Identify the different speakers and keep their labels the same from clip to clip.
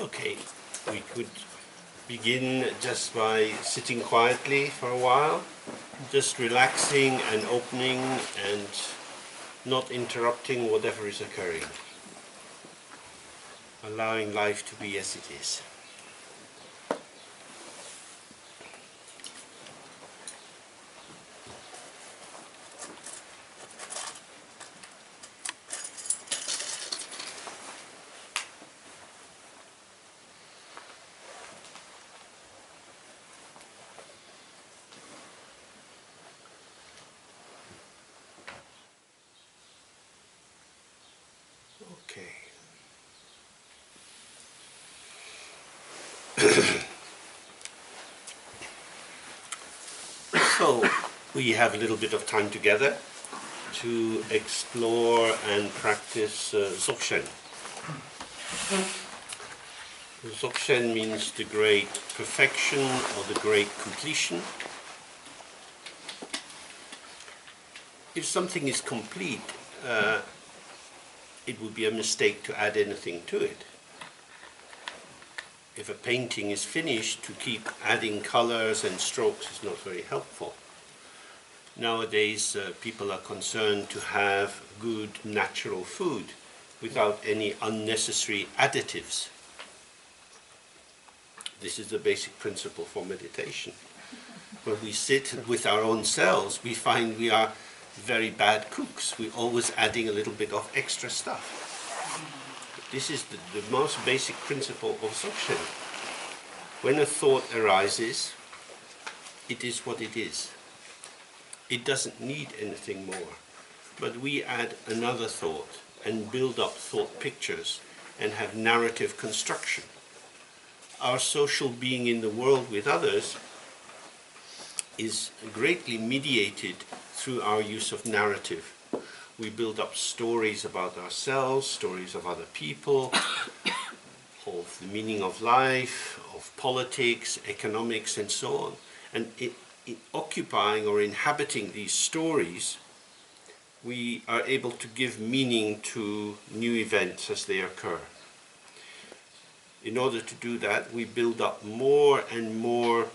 Speaker 1: Okay, we could begin just by sitting quietly for a while, just relaxing and opening and not interrupting whatever is occurring, allowing life to be as it is. Okay. So, we have a little bit of time together to explore and practice Dzogchen. Dzogchen means the great perfection or the great completion. If something is complete, it would be a mistake to add anything to it. If a painting is finished, to keep adding colors and strokes is not very helpful. Nowadays, people are concerned to have good natural food without any unnecessary additives. This is the basic principle for meditation. When we sit with our own selves, we find we are very bad cooks. We're always adding a little bit of extra stuff. This is the most basic principle of Dzogchen. When a thought arises, it is what it is. It doesn't need anything more. But we add another thought and build up thought pictures and have narrative construction. Our social being in the world with others is greatly mediated through our use of narrative. We build up stories about ourselves, stories of other people, of the meaning of life, of politics, economics, and so on. And in occupying or inhabiting these stories, we are able to give meaning to new events as they occur. In order to do that, we build up more and more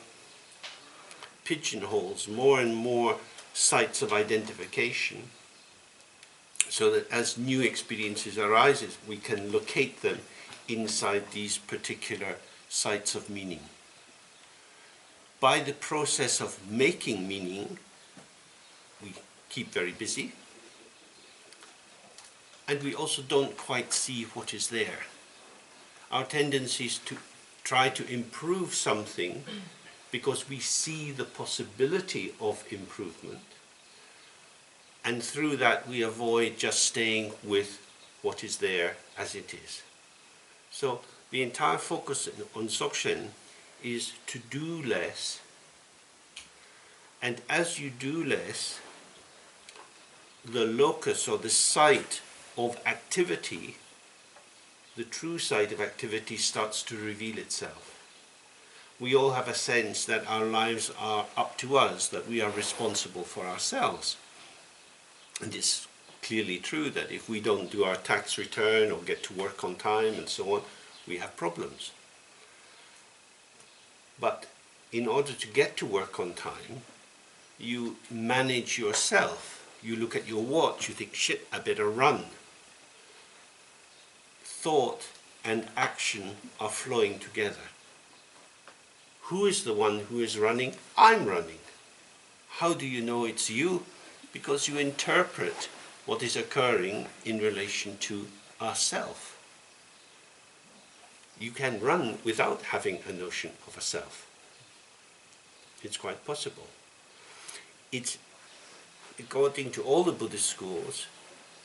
Speaker 1: pigeonholes, more and more sites of identification, so that as new experiences arises, we can locate them inside these particular sites of meaning. By the process of making meaning, we keep very busy, and we also don't quite see what is there. Our tendency is to try to improve something because we see the possibility of improvement, and through that we avoid just staying with what is there as it is. So the entire focus on Dzogchen is to do less, and as you do less, the locus or the site of activity, the true site of activity, starts to reveal itself. We all have a sense that our lives are up to us, that we are responsible for ourselves. And it's clearly true that if we don't do our tax return or get to work on time and so on, we have problems. But in order to get to work on time, you manage yourself. You look at your watch, you think, shit, I better run. Thought and action are flowing together. Who is the one who is running? I'm running. How do you know it's you? Because you interpret what is occurring in relation to ourself. You can run without having a notion of a self. It's quite possible. It's, according to all the Buddhist schools,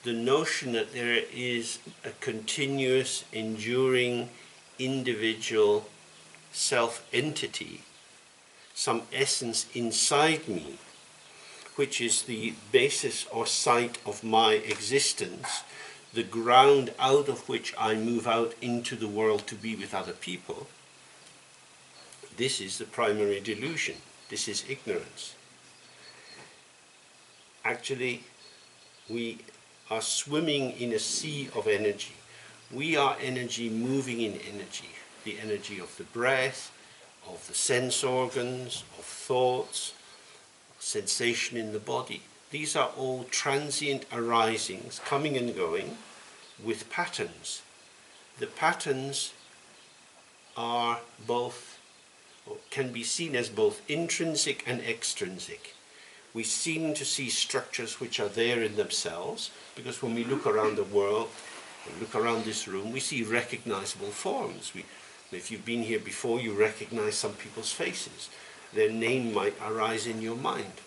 Speaker 1: the notion that there is a continuous, enduring, individual self-entity, some essence inside me, which is the basis or site of my existence, the ground out of which I move out into the world to be with other people. This is the primary delusion. This is ignorance. Actually, we are swimming in a sea of energy. We are energy moving in energy. the energy of the breath, of the sense organs, of thoughts, sensation in the body. These are all transient arisings, coming and going, with patterns. The patterns are both, or can be seen as both intrinsic and extrinsic. We seem to see structures which are there in themselves, because when we look around the world, and look around this room, we see recognizable forms. If you've been here before, you recognize some people's faces. Their name might arise in your mind.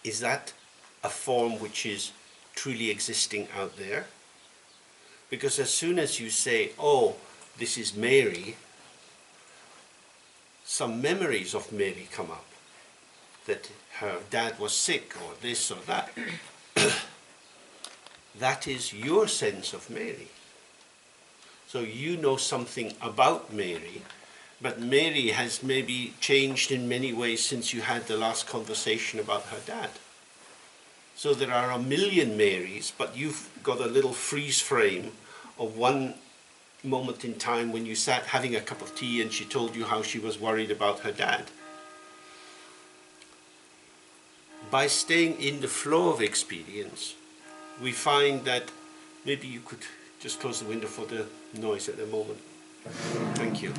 Speaker 1: Is that a form which is truly existing out there? Because as soon as you say, oh, this is Mary, some memories of Mary come up, that her dad was sick, or this or that. That is your sense of Mary. So you know something about Mary, but Mary has maybe changed in many ways since you had the last conversation about her dad. So there are a million Marys, but you've got a little freeze frame of one moment in time when you sat having a cup of tea and she told you how she was worried about her dad. By staying in the flow of experience, we find that, maybe you could just close the window for the noise at the moment. Thank you.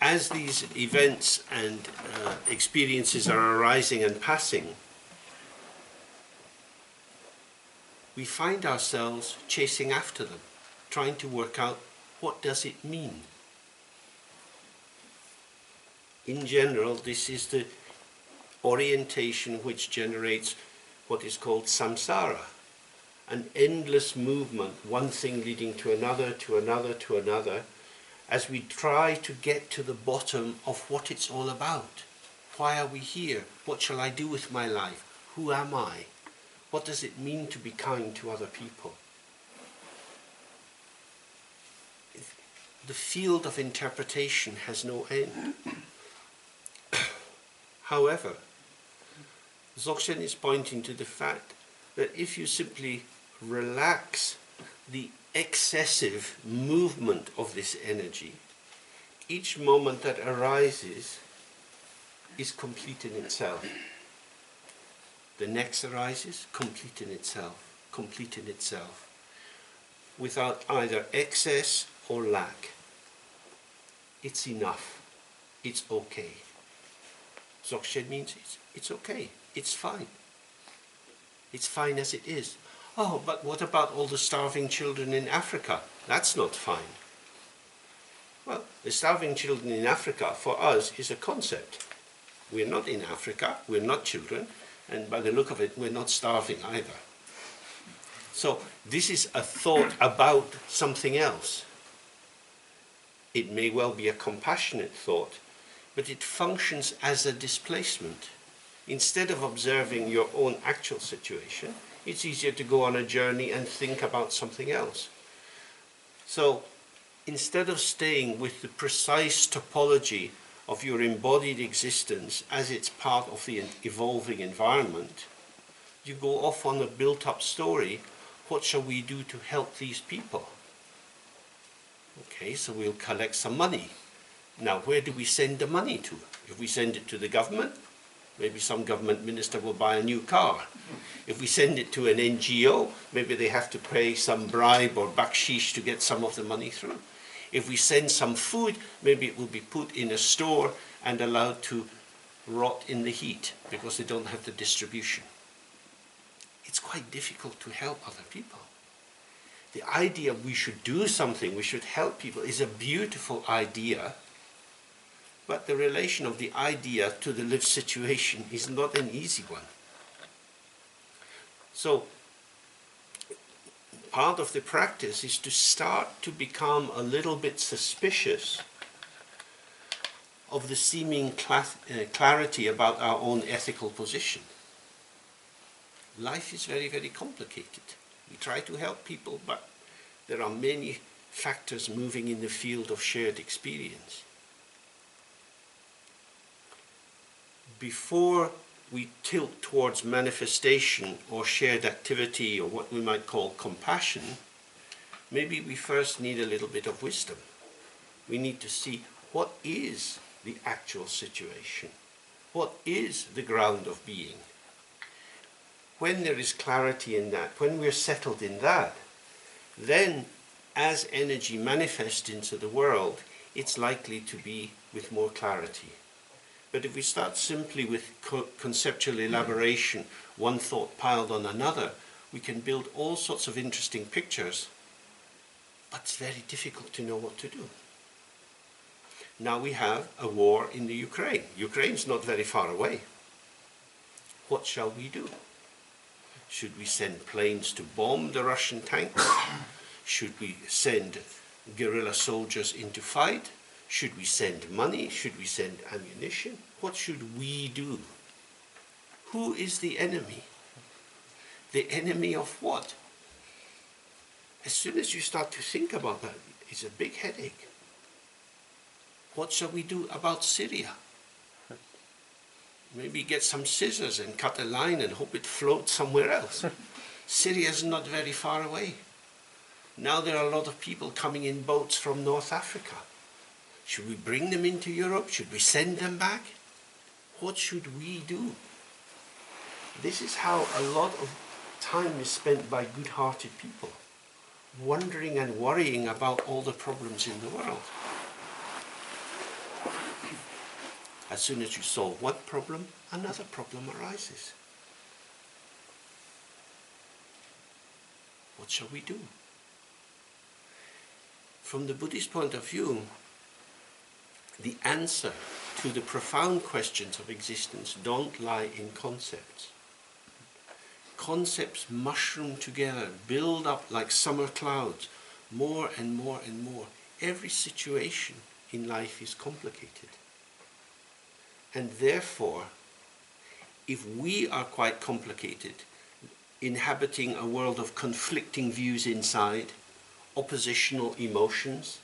Speaker 1: As these events and experiences are arising and passing, we find ourselves chasing after them, trying to work out, what does it mean? In general, this is the orientation which generates what is called samsara, an endless movement, one thing leading to another, to another, to another, as we try to get to the bottom of what it's all about. Why are we here? What shall I do with my life? Who am I? What does it mean to be kind to other people? The field of interpretation has no end. However, Dzogchen is pointing to the fact that if you simply relax the excessive movement of this energy, each moment that arises is complete in itself. The next arises, complete in itself, without either excess or lack. It's enough. It's okay. Dzogchen means it's okay. It's fine. It's fine as it is. Oh, but what about all the starving children in Africa? That's not fine. Well, the starving children in Africa, for us, is a concept. We're not in Africa, we're not children, and by the look of it, we're not starving either. So this is a thought about something else. It may well be a compassionate thought, but it functions as a displacement. Instead of observing your own actual situation, it's easier to go on a journey and think about something else. So instead of staying with the precise topology of your embodied existence as it's part of the evolving environment, you go off on a built-up story. What shall we do to help these people? Okay, so we'll collect some money. Now, where do we send the money to? If we send it to the government, maybe some government minister will buy a new car. If we send it to an NGO, maybe they have to pay some bribe or bakshish to get some of the money through. If we send some food, maybe it will be put in a store and allowed to rot in the heat because they don't have the distribution. It's quite difficult to help other people. The idea we should do something, we should help people, is a beautiful idea, but the relation of the idea to the lived situation is not an easy one. So part of the practice is to start to become a little bit suspicious of the seeming clarity about our own ethical position. Life is very, very complicated. We try to help people, but there are many factors moving in the field of shared experience. Before we tilt towards manifestation or shared activity or what we might call compassion, maybe we first need a little bit of wisdom. We need to see what is the actual situation. What is the ground of being? When there is clarity in that, when we're settled in that, then as energy manifests into the world, it's likely to be with more clarity. But if we start simply with conceptual elaboration, one thought piled on another, we can build all sorts of interesting pictures, but it's very difficult to know what to do. Now we have a war in the Ukraine. Ukraine's not very far away. What shall we do? Should we send planes to bomb the Russian tanks? Should we send guerrilla soldiers into fight? Should we send money? Should we send ammunition? What should we do? Who is the enemy? The enemy of what? As soon as you start to think about that, it's a big headache. What shall we do about Syria? Maybe get some scissors and cut a line and hope it floats somewhere else. Syria's not very far away. Now there are a lot of people coming in boats from North Africa. Should we bring them into Europe? Should we send them back? What should we do? This is how a lot of time is spent by good-hearted people, wondering and worrying about all the problems in the world. As soon as you solve one problem, another problem arises. What shall we do? From the Buddhist point of view, the answer to the profound questions of existence don't lie in concepts. Concepts mushroom together, build up like summer clouds, more and more and more. Every situation in life is complicated. And therefore, if we are quite complicated, inhabiting a world of conflicting views inside, oppositional emotions,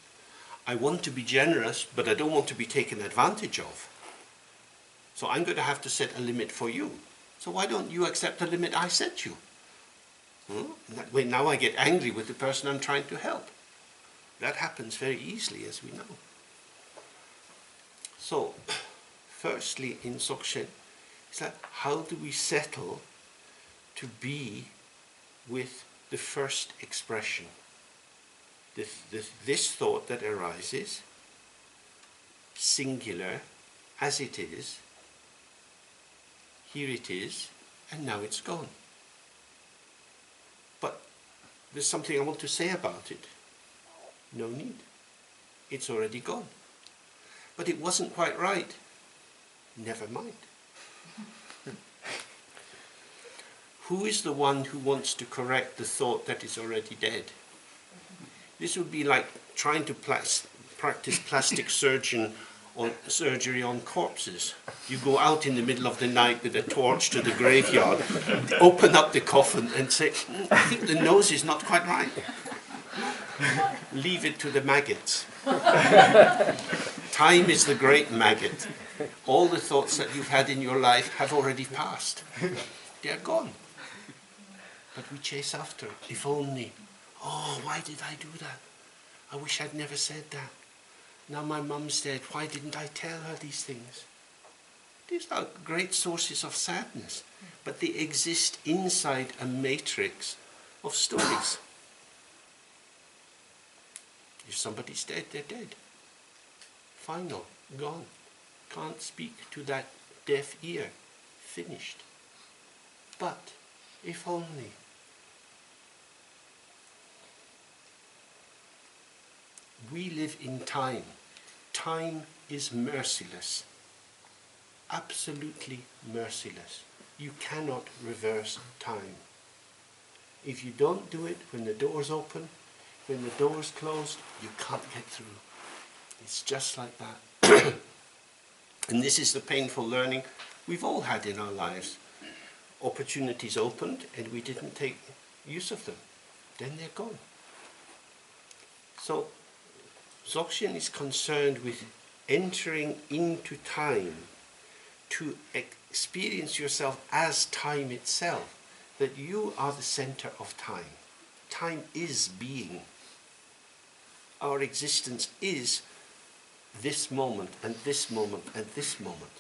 Speaker 1: I want to be generous, but I don't want to be taken advantage of. So I'm going to have to set a limit for you. So why don't you accept the limit I set you? That way now I get angry with the person I'm trying to help. That happens very easily, as we know. So, firstly in Dzogchen, is that how do we settle to be with the first expression? This thought that arises, singular, as it is, here it is, and now it's gone. But there's something I want to say about it. No need. It's already gone. But it wasn't quite right. Never mind. Who is the one who wants to correct the thought that is already dead? This would be like trying to practice plastic surgery on corpses. You go out in the middle of the night with a torch to the graveyard, open up the coffin and say, I think the nose is not quite right. Leave it to the maggots. Time is the great maggot. All the thoughts that you've had in your life have already passed. They are gone. But we chase after it. If only. Oh, why did I do that? I wish I'd never said that. Now my mum's dead. Why didn't I tell her these things? These are great sources of sadness, but they exist inside a matrix of stories. If somebody's dead, they're dead. Final, gone. Can't speak to that deaf ear. Finished. But if only. We live in time. Time is merciless. Absolutely merciless. You cannot reverse time. If you don't do it when the door's open, when the door's closed, you can't get through. It's just like that. And this is the painful learning we've all had in our lives. Opportunities opened and we didn't take use of them. Then they're gone. So, Dzogchen is concerned with entering into time to experience yourself as time itself, that you are the center of time. Time is being. Our existence is this moment and this moment and this moment.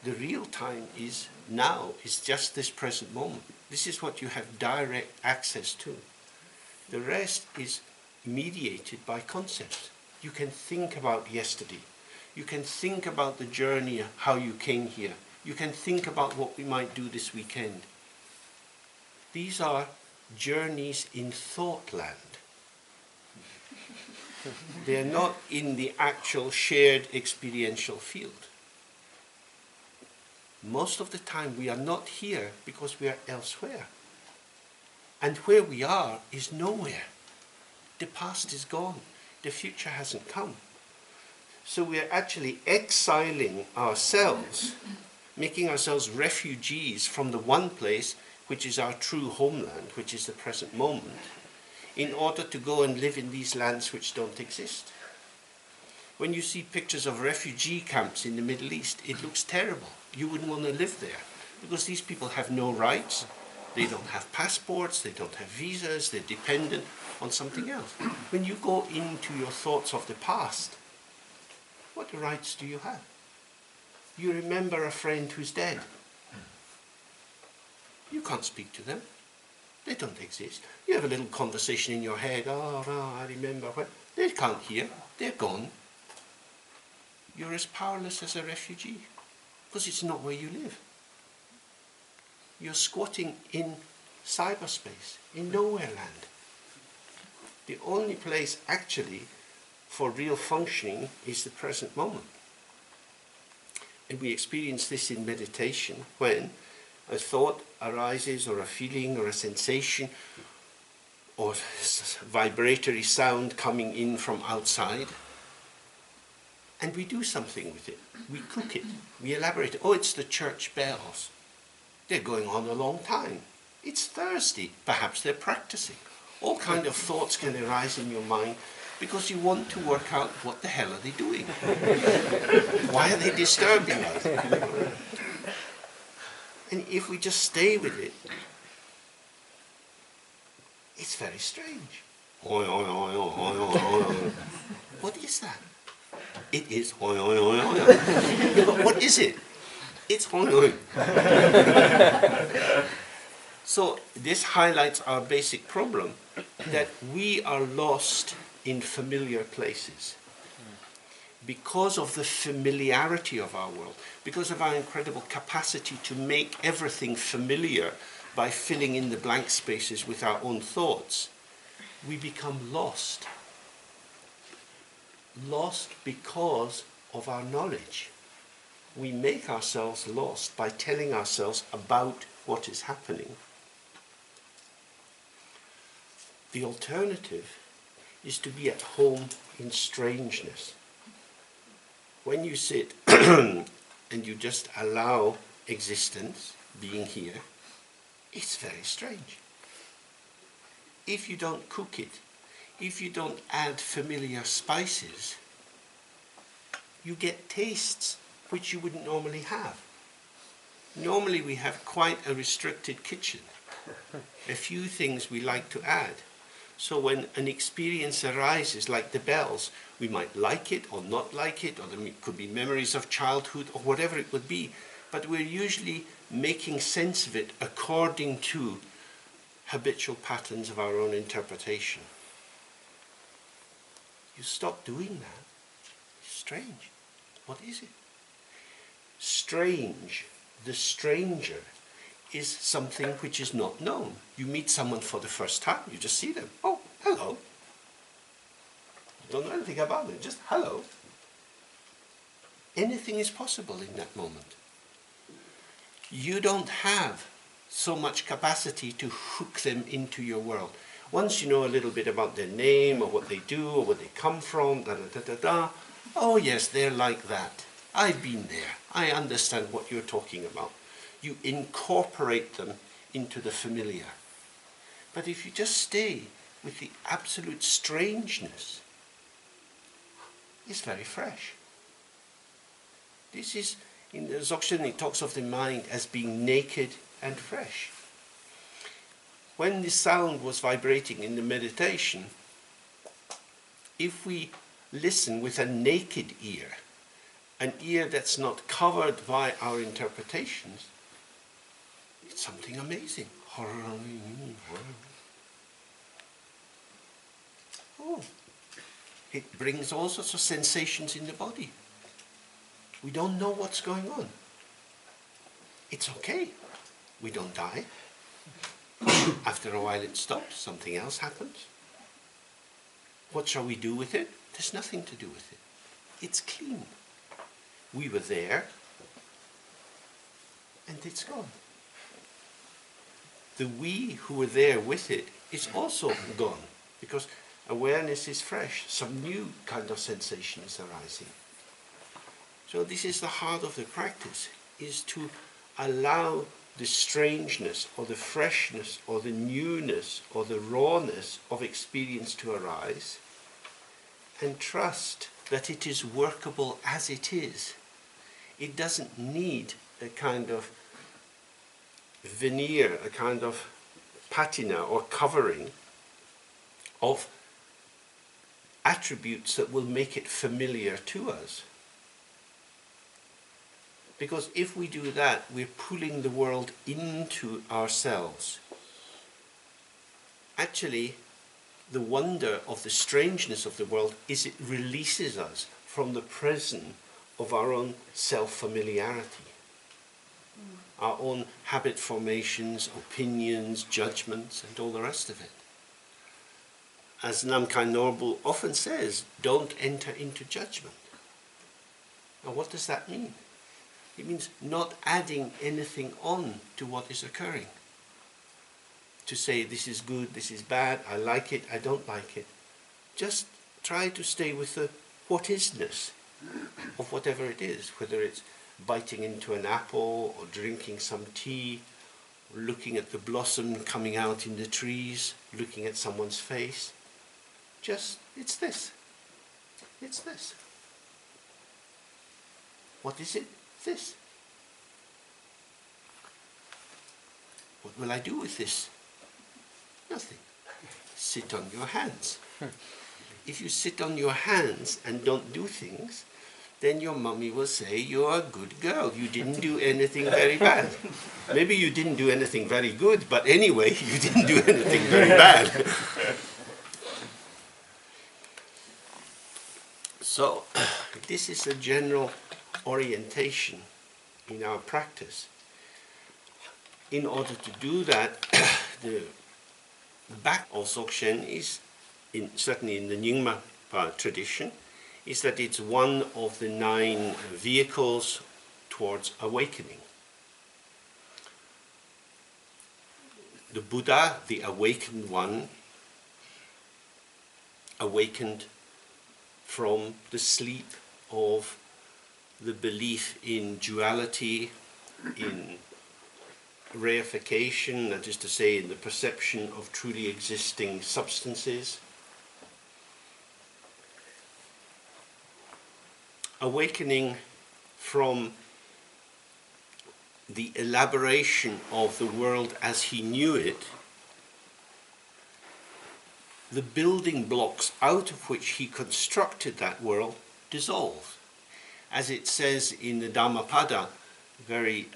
Speaker 1: The real time is now, is just this present moment. This is what you have direct access to. The rest is mediated by concepts. You can think about yesterday. You can think about the journey, how you came here. You can think about what we might do this weekend. These are journeys in thought land. They are not in the actual shared experiential field. Most of the time we are not here because we are elsewhere. And where we are is nowhere. The past is gone. The future hasn't come. So we are actually exiling ourselves, making ourselves refugees from the one place which is our true homeland, which is the present moment, in order to go and live in these lands which don't exist. When you see pictures of refugee camps in the Middle East, it looks terrible. You wouldn't want to live there because these people have no rights. They don't have passports, they don't have visas, they're dependent on something else. When you go into your thoughts of the past, what rights do you have? You remember a friend who's dead. You can't speak to them. They don't exist. You have a little conversation in your head. Oh, no, I remember. When. They can't hear. They're gone. You're as powerless as a refugee because it's not where you live. You're squatting in cyberspace, in nowhere land. The only place actually for real functioning is the present moment. And we experience this in meditation when a thought arises, or a feeling, or a sensation, or vibratory sound coming in from outside. And we do something with it. We cook it. We elaborate it. Oh, it's the church bells. They're going on a long time. It's Thursday. Perhaps they're practicing. All kind of thoughts can arise in your mind because you want to work out what the hell are they doing? Why are they disturbing us? And if we just stay with it, it's very strange. What is that? It is yeah, but what is it? It's So this highlights our basic problem, that we are lost in familiar places. Because of the familiarity of our world, because of our incredible capacity to make everything familiar by filling in the blank spaces with our own thoughts, we become lost. Lost because of our knowledge. We make ourselves lost by telling ourselves about what is happening. The alternative is to be at home in strangeness. When you sit and you just allow existence, being here, it's very strange. If you don't cook it, if you don't add familiar spices, you get tastes which you wouldn't normally have. Normally we have quite a restricted kitchen. A few things we like to add. So when an experience arises, like the bells, we might like it or not like it, or there could be memories of childhood or whatever it would be, but we're usually making sense of it according to habitual patterns of our own interpretation. You stop doing that. It's strange. What is it? Strange, the stranger, is something which is not known. You meet someone for the first time, you just see them. Oh, hello. You don't know anything about them, just hello. Anything is possible in that moment. You don't have so much capacity to hook them into your world. Once you know a little bit about their name, or what they do, or where they come from, oh yes, they're like that. I've been there. I understand what you're talking about. You incorporate them into the familiar. But if you just stay with the absolute strangeness, it's very fresh. This is In the Dzogchen, it talks of the mind as being naked and fresh. When the sound was vibrating in the meditation, if we listen with a naked ear, an ear that's not covered by our interpretations, it's something amazing. Oh, it brings all sorts of sensations in the body. We don't know what's going on. It's okay. We don't die. After a while it stops, something else happens. What shall we do with it? There's nothing to do with it. It's clean. We were there, and it's gone. The we who were there with it is also gone, because awareness is fresh. Some new kind of sensation is arising. So this is the heart of the practice, is to allow the strangeness or the freshness or the newness or the rawness of experience to arise, and trust that it is workable as it is. It doesn't need a kind of veneer, a kind of patina or covering of attributes that will make it familiar to us. Because if we do that, we're pulling the world into ourselves. Actually, the wonder of the strangeness of the world is it releases us from the prison of our own self-familiarity, our own habit formations, opinions, judgments, and all the rest of it. As Namkhai Norbu often says, don't enter into judgment. Now, what does that mean? It means not adding anything on to what is occurring. To say this is good, this is bad, I like it, I don't like it. Just try to stay with the what isness of whatever it is, whether it's biting into an apple or drinking some tea, or looking at the blossom coming out in the trees, looking at someone's face. Just, it's this. It's this. What is it? This. What will I do with this? Nothing. Sit on your hands. If you sit on your hands and don't do things, then your mummy will say you're a good girl. You didn't do anything very bad. Maybe you didn't do anything very good, but anyway, you didn't do anything very bad. So, this is a general orientation in our practice. In order to do that, the back of Dzogchen is, certainly in the Nyingma tradition, is that it's one of the 9 vehicles towards awakening. The Buddha, the awakened one, awakened from the sleep of the belief in duality, in reification, that is to say, in the perception of truly existing substances. Awakening from the elaboration of the world as he knew it, the building blocks out of which he constructed that world dissolve. As it says in the Dhammapada, very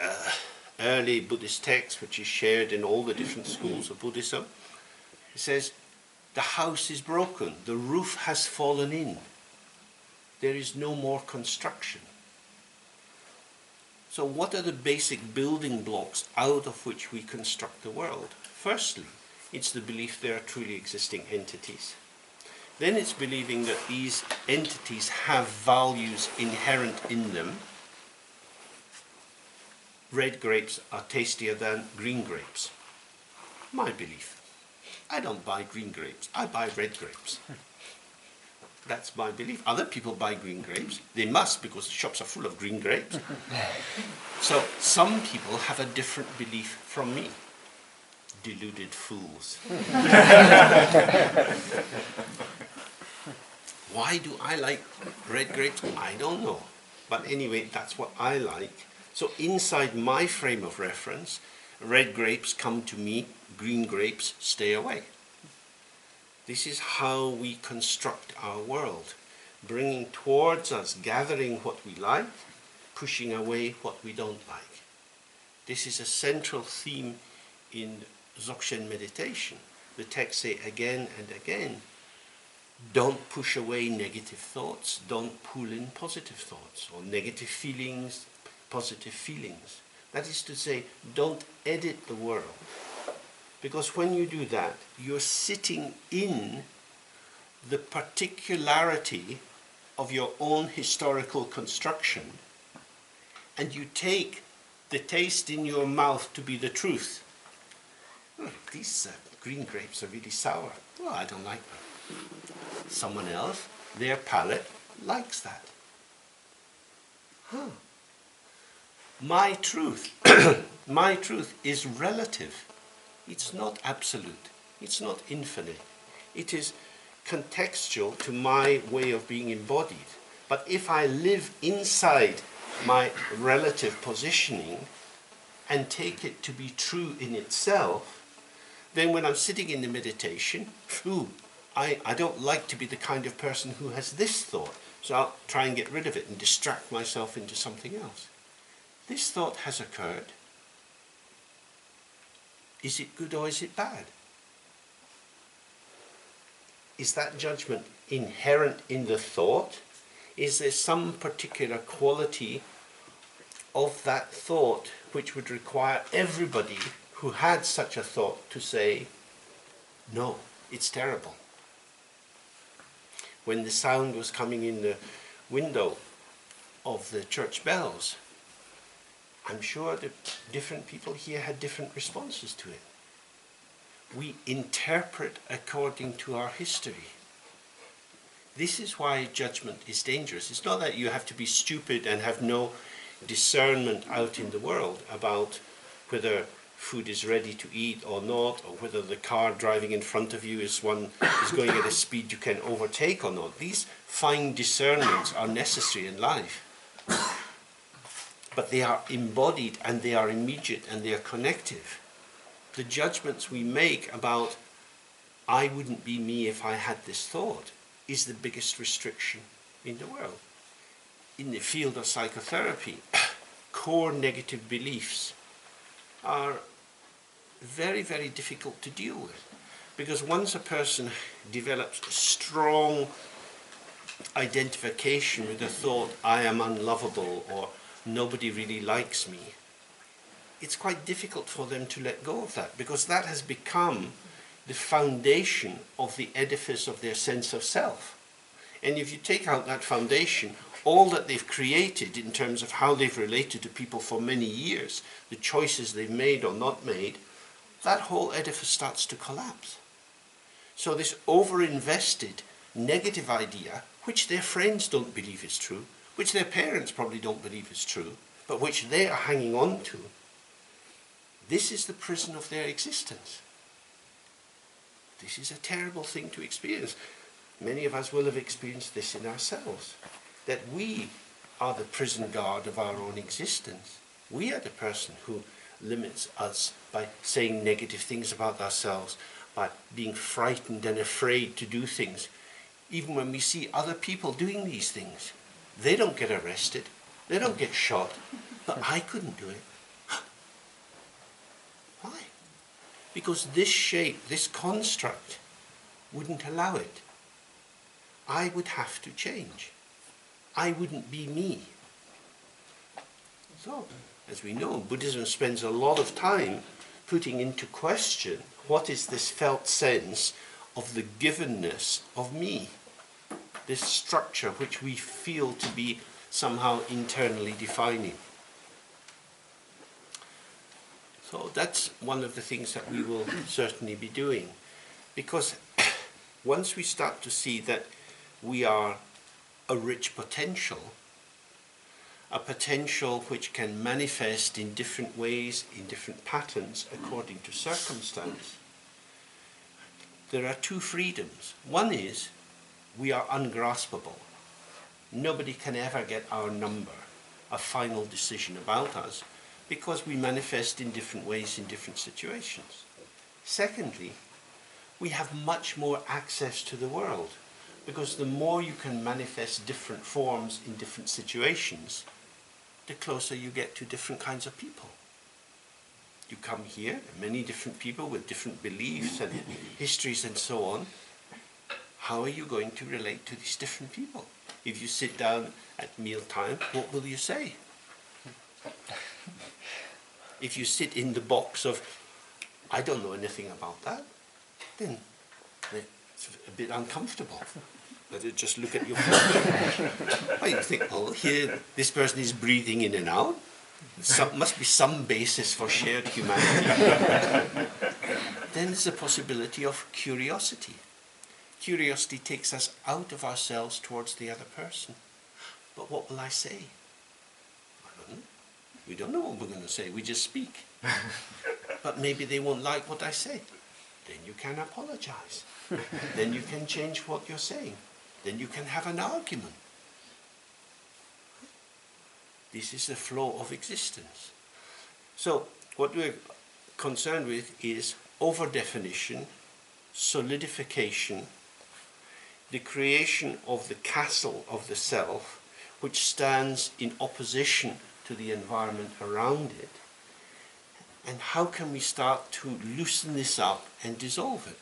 Speaker 1: early Buddhist text, which is shared in all the different schools of Buddhism, it says, the house is broken, the roof has fallen in. There is no more construction. So what are the basic building blocks out of which we construct the world? Firstly, it's the belief there are truly existing entities. Then it's believing that these entities have values inherent in them. Red grapes are tastier than green grapes. My belief. I don't buy green grapes, I buy red grapes. That's my belief. Other people buy green grapes. They must, because the shops are full of green grapes. So some people have a different belief from me. Deluded fools. Why do I like red grapes? I don't know. But anyway, that's what I like. So inside my frame of reference, red grapes come to me, green grapes stay away. This is how we construct our world, bringing towards us, gathering what we like, pushing away what we don't like. This is a central theme in Dzogchen meditation. The texts say again and again, don't push away negative thoughts, don't pull in positive thoughts, or negative feelings, positive feelings. That is to say, don't edit the world. Because when you do that, you're sitting in the particularity of your own historical construction, and you take the taste in your mouth to be the truth. These green grapes are really sour. Well, I don't like them. Someone else, their palate likes that. My truth, my truth is relative. It's not absolute. It's not infinite. It is contextual to my way of being embodied. But if I live inside my relative positioning and take it to be true in itself, then when I'm sitting in the meditation, I don't like to be the kind of person who has this thought, so I'll try and get rid of it and distract myself into something else. This thought has occurred. Is it good or is it bad? Is that judgment inherent in the thought? Is there some particular quality of that thought which would require everybody who had such a thought to say, no, it's terrible? When the sound was coming in the window of the church bells, I'm sure that different people here had different responses to it. We interpret according to our history. This is why judgment is dangerous. It's not that you have to be stupid and have no discernment out in the world about whether food is ready to eat or not, or whether the car driving in front of you is going at a speed you can overtake or not. These fine discernments are necessary in life. But they are embodied and they are immediate and they are connective. The judgments we make about, I wouldn't be me if I had this thought, is the biggest restriction in the world. In the field of psychotherapy, core negative beliefs are very, very difficult to deal with. Because once a person develops a strong identification with the thought, I am unlovable, or nobody really likes me, it's quite difficult for them to let go of that, because that has become the foundation of the edifice of their sense of self. And if you take out that foundation, all that they've created in terms of how they've related to people for many years, the choices they've made or not made, that whole edifice starts to collapse. So this over-invested negative idea, which their friends don't believe is true, which their parents probably don't believe is true, but which they are hanging on to, this is the prison of their existence. This is a terrible thing to experience. Many of us will have experienced this in ourselves, that we are the prison guard of our own existence. We are the person who limits us by saying negative things about ourselves, by being frightened and afraid to do things. Even when we see other people doing these things, they don't get arrested, they don't get shot, but I couldn't do it. Why? Because this shape, this construct, wouldn't allow it. I would have to change. I wouldn't be me. So, as we know, Buddhism spends a lot of time putting into question what is this felt sense of the givenness of me, this structure which we feel to be somehow internally defining. So that's one of the things that we will certainly be doing, because once we start to see that we are a rich potential, a potential which can manifest in different ways, in different patterns, according to circumstance, there are two freedoms. One is we are ungraspable. Nobody can ever get our number, a final decision about us, because we manifest in different ways in different situations. Secondly, we have much more access to the world, because the more you can manifest different forms in different situations, the closer you get to different kinds of people. You come here, many different people with different beliefs and histories and so on. How are you going to relate to these different people? If you sit down at mealtime, what will you say? If you sit in the box of, I don't know anything about that, then it's a bit uncomfortable. But you just look at your phone. Well, you think, oh, here, this person is breathing in and out. Must be some basis for shared humanity. Then there's a possibility of curiosity. Curiosity takes us out of ourselves towards the other person. But what will I say? I don't know. We don't know what we're going to say. We just speak. But maybe they won't like what I say. Then you can apologize. Then you can change what you're saying. Then you can have an argument. This is the flow of existence. So what we're concerned with is over-definition, solidification, the creation of the castle of the self, which stands in opposition to the environment around it. And how can we start to loosen this up and dissolve it?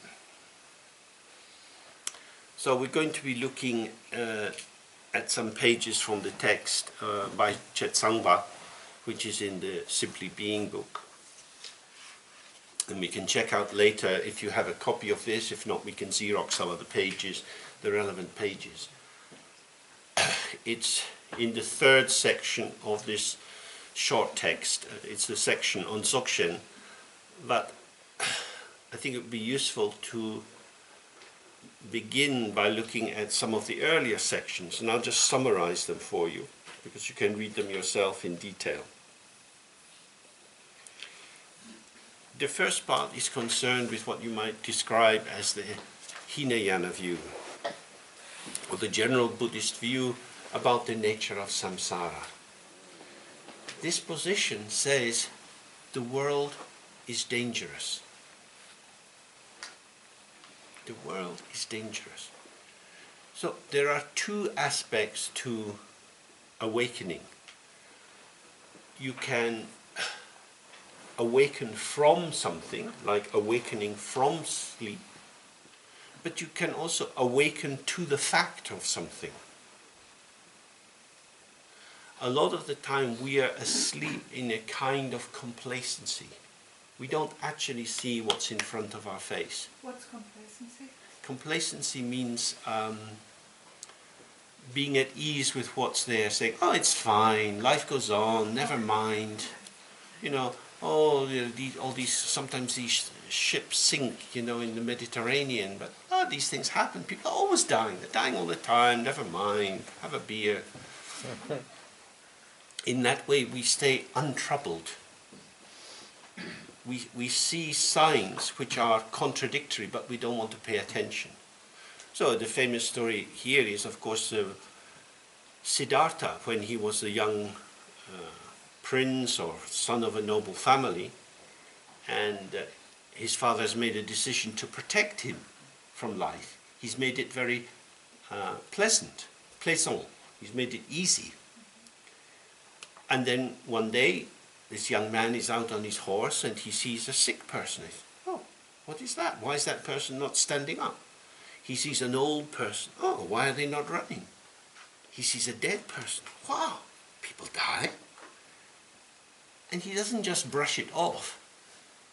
Speaker 1: So we're going to be looking at some pages from the text by Chetsangpa, which is in the Simply Being book. And we can check out later if you have a copy of this. If not, we can Xerox some of the pages, the relevant pages. It's in the third section of this short text. It's the section on Dzogchen. But I think it would be useful to begin by looking at some of the earlier sections, and I'll just summarize them for you because you can read them yourself in detail. The first part is concerned with what you might describe as the Hinayana view, or the general Buddhist view about the nature of samsara. This position says the world is dangerous. The world is dangerous. So there are two aspects to awakening. You can awaken from something, like awakening from sleep, but you can also awaken to the fact of something. A lot of the time we are asleep in a kind of complacency. We don't actually see what's in front of our face.
Speaker 2: What's complacency?
Speaker 1: Complacency means being at ease with what's there, saying, oh, it's fine, life goes on, never mind. You know, oh, all these, sometimes these ships sink, you know, in the Mediterranean, but oh, these things happen. People are always dying. They're dying all the time, never mind, have a beer. In that way, we stay untroubled. We see signs which are contradictory, but we don't want to pay attention. So the famous story here is, of course, Siddhartha, when he was a young prince or son of a noble family, and his father has made a decision to protect him from life. He's made it very pleasant. He's made it easy. And then one day, this young man is out on his horse and he sees a sick person. He says, oh, what is that? Why is that person not standing up? He sees an old person. Oh, why are they not running? He sees a dead person. Wow, people die. And he doesn't just brush it off.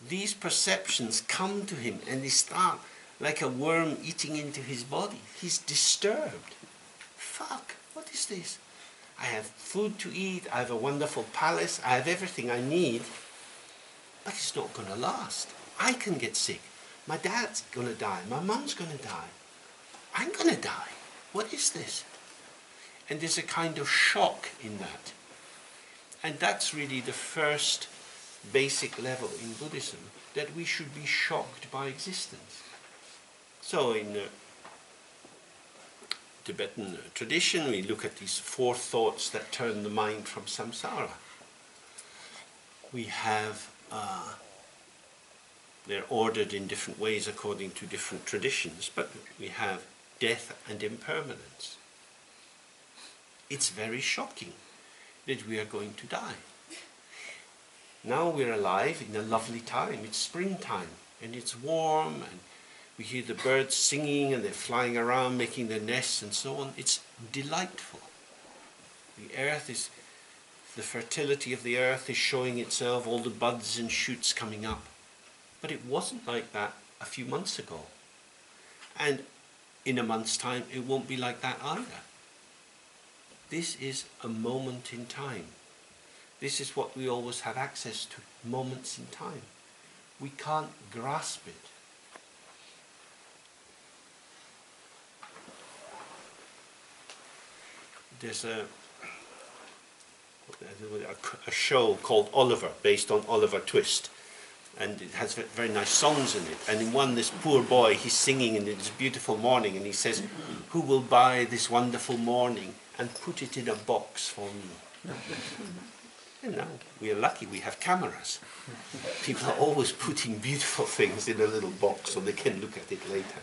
Speaker 1: These perceptions come to him and they start like a worm eating into his body. He's disturbed. Fuck, what is this? I have food to eat, I have a wonderful palace, I have everything I need, but it's not going to last. I can get sick. My dad's going to die. My mum's going to die. I'm going to die. What is this? And there's a kind of shock in that. And that's really the first basic level in Buddhism, that we should be shocked by existence. So in Tibetan tradition, we look at these 4 thoughts that turn the mind from samsara. We have, they're ordered in different ways according to different traditions, but we have death and impermanence. It's very shocking that we are going to die. Now we're alive in a lovely time. It's springtime and it's warm and we hear the birds singing and they're flying around making their nests and so on. It's delightful. The earth is, the fertility of the earth is showing itself, all the buds and shoots coming up. But it wasn't like that a few months ago. And in a month's time, it won't be like that either. This is a moment in time. This is what we always have access to, moments in time. We can't grasp it. There's a show called Oliver, based on Oliver Twist. And it has very nice songs in it. And in one, this poor boy, he's singing in this beautiful morning, and he says, "Who will buy this wonderful morning and put it in a box for me?" And now we are lucky we have cameras. People are always putting beautiful things in a little box so they can look at it later.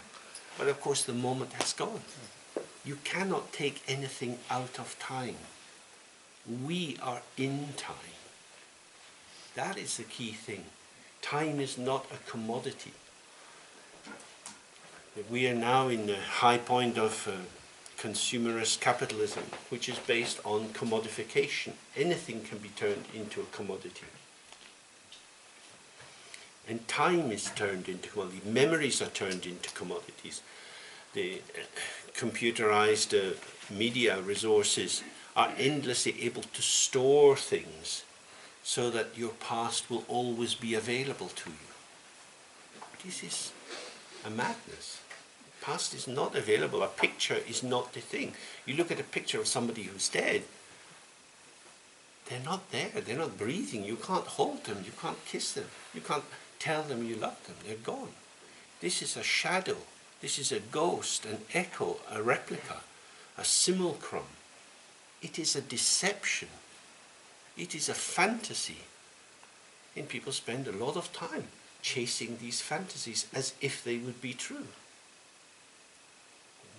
Speaker 1: But of course the moment has gone. You cannot take anything out of time. We are in time. That is the key thing. Time is not a commodity. We are now in the high point of consumerist capitalism, which is based on commodification. Anything can be turned into a commodity. And time is turned into commodities. Memories are turned into commodities. The computerized media resources are endlessly able to store things so that your past will always be available to you. This is a madness. Past is not available. A picture is not the thing. You look at a picture of somebody who's dead, they're not there, they're not breathing. You can't hold them, you can't kiss them, you can't tell them you love them, they're gone. This is a shadow, this is a ghost, an echo, a replica, a simulacrum. It is a deception. It is a fantasy. And people spend a lot of time chasing these fantasies as if they would be true.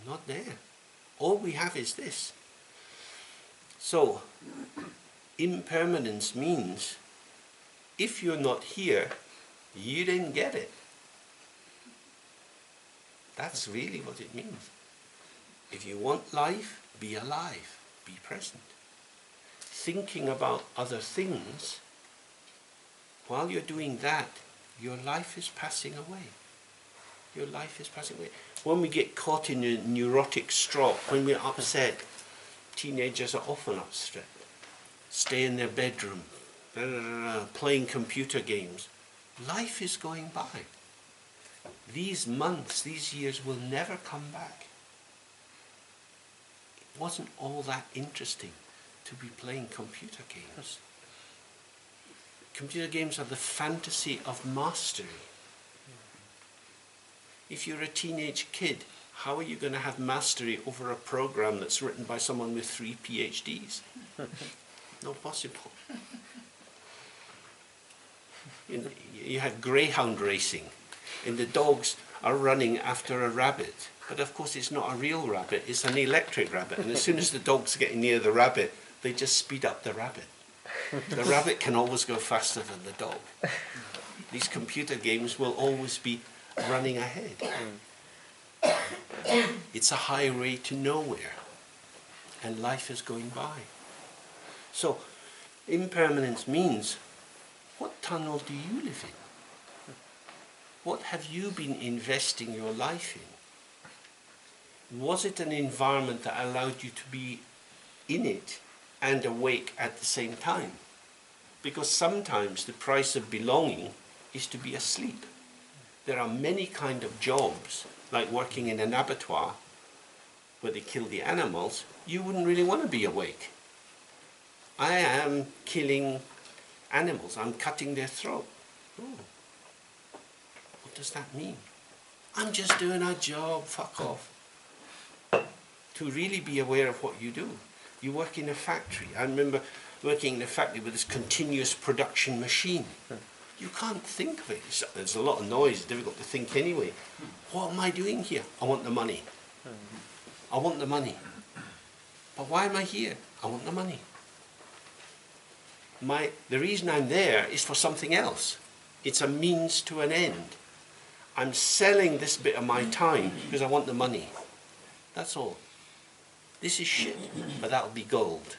Speaker 1: Not there. All we have is this. So, impermanence means if you're not here, you didn't get it. That's really what it means. If you want life, be alive, be present. Thinking about other things, while you're doing that, your life is passing away. Your life is passing away. When we get caught in a neurotic stroke, when we're upset, teenagers are often upset. Stay in their bedroom, playing computer games. Life is going by. These months, these years will never come back. It wasn't all that interesting to be playing computer games. Computer games are the fantasy of mastery. If you're a teenage kid, how are you going to have mastery over a program that's written by someone with 3 PhDs? Not possible. You have greyhound racing, and the dogs are running after a rabbit. But of course it's not a real rabbit, it's an electric rabbit. And as soon as the dog's getting near the rabbit, they just speed up the rabbit. The rabbit can always go faster than the dog. These computer games will always be running ahead. It's a highway to nowhere, and life is going by. So, impermanence means, what tunnel do you live in? What have you been investing your life in? Was it an environment that allowed you to be in it and awake at the same time? Because sometimes the price of belonging is to be asleep. There are many kinds of jobs, like working in an abattoir, where they kill the animals. You wouldn't really want to be awake. I am killing animals. I'm cutting their throat. Oh. What does that mean? I'm just doing a job. Fuck off. to really be aware of what you do. You work in a factory. I remember working in a factory with this continuous production machine. You can't think of it. There's a lot of noise, it's difficult to think anyway. What am I doing here? I want the money. I want the money. But why am I here? I want the money. The reason I'm there is for something else. It's a means to an end. I'm selling this bit of my time because I want the money. That's all. This is shit, but that'll be gold.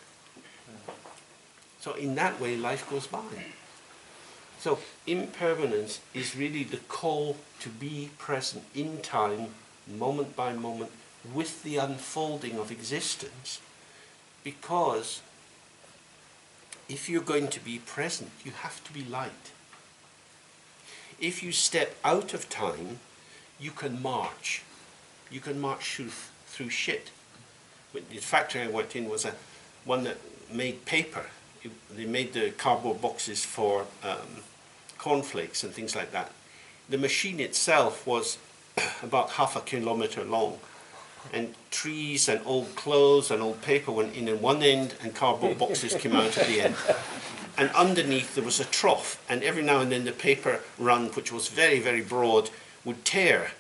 Speaker 1: So in that way, life goes by. So impermanence is really the call to be present in time, moment by moment, with the unfolding of existence. Because if you're going to be present, you have to be light. If you step out of time, you can march. You can march through shit. The factory I worked in was one that made paper. They made the cardboard boxes for cornflakes and things like that. The machine itself was about half a kilometre long, and trees and old clothes and old paper went in at one end and cardboard boxes came out at the end. And underneath there was a trough, and every now and then the paper run, which was very, very broad, would tear.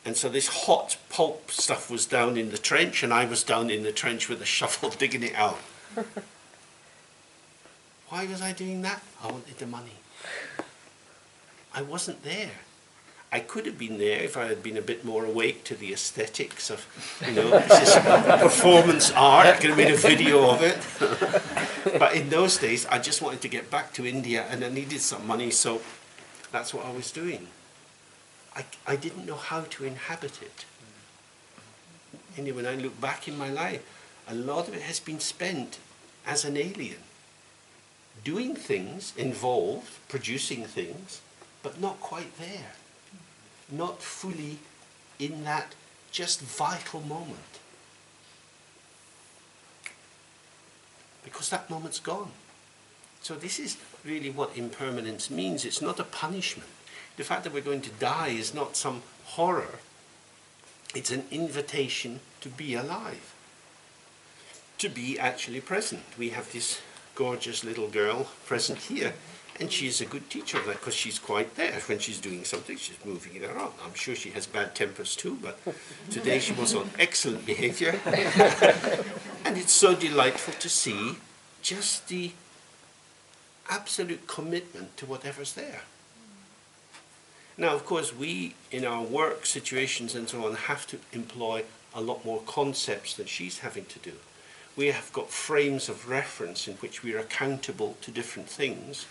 Speaker 1: And so this hot pulp stuff was down in the trench, and I was down in the trench with a shovel digging it out. Why was I doing that? I wanted the money. I wasn't there. I could have been there if I had been a bit more awake to the aesthetics of, this is performance art. I could have made a video of it. But in those days, I just wanted to get back to India, and I needed some money, so that's what I was doing. I didn't know how to inhabit it. And when I look back in my life, a lot of it has been spent as an alien. Doing things involved, producing things, but not quite there. Not fully in that just vital moment. Because that moment's gone. So this is really what impermanence means. It's not a punishment. The fact that we're going to die is not some horror. It's an invitation to be alive. To be actually present. We have this gorgeous little girl present here, and she's a good teacher of that because she's quite there. When she's doing something, she's moving it around. I'm sure she has bad tempers too, but today she was on excellent behavior. And it's so delightful to see just the absolute commitment to whatever's there. Now, of course, we, in our work situations and so on, have to employ a lot more concepts than she's having to do. We have got frames of reference in which we are accountable to different things.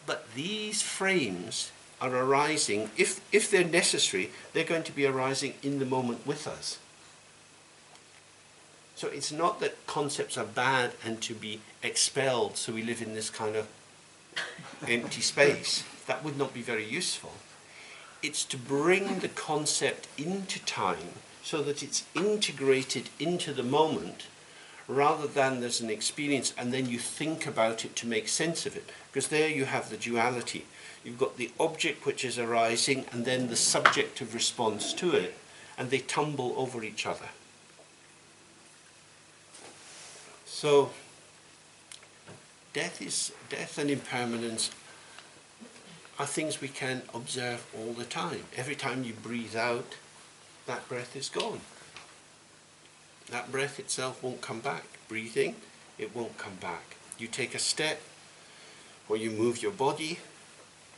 Speaker 1: But these frames are arising, if they're necessary, they're going to be arising in the moment with us. So it's not that concepts are bad and to be expelled, so we live in this kind of empty space. That would not be very useful. It's to bring the concept into time so that it's integrated into the moment, rather than there's an experience and then you think about it to make sense of it. Because there you have the duality. You've got the object which is arising and then the subjective response to it, and they tumble over each other. So death and impermanence are things we can observe all the time. Every time you breathe out, that breath is gone. That breath itself won't come back. Breathing, it won't come back. You take a step, or you move your body,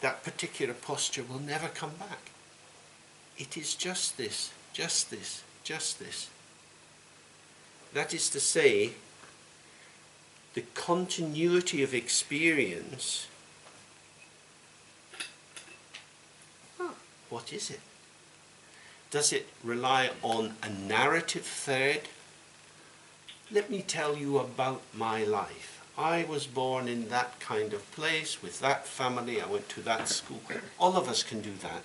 Speaker 1: that particular posture will never come back. It is just this, just this, just this. That is to say, the continuity of experience. What is it? Does it rely on a narrative thread? Let me tell you about my life. I was born in that kind of place, with that family, I went to that school. All of us can do that.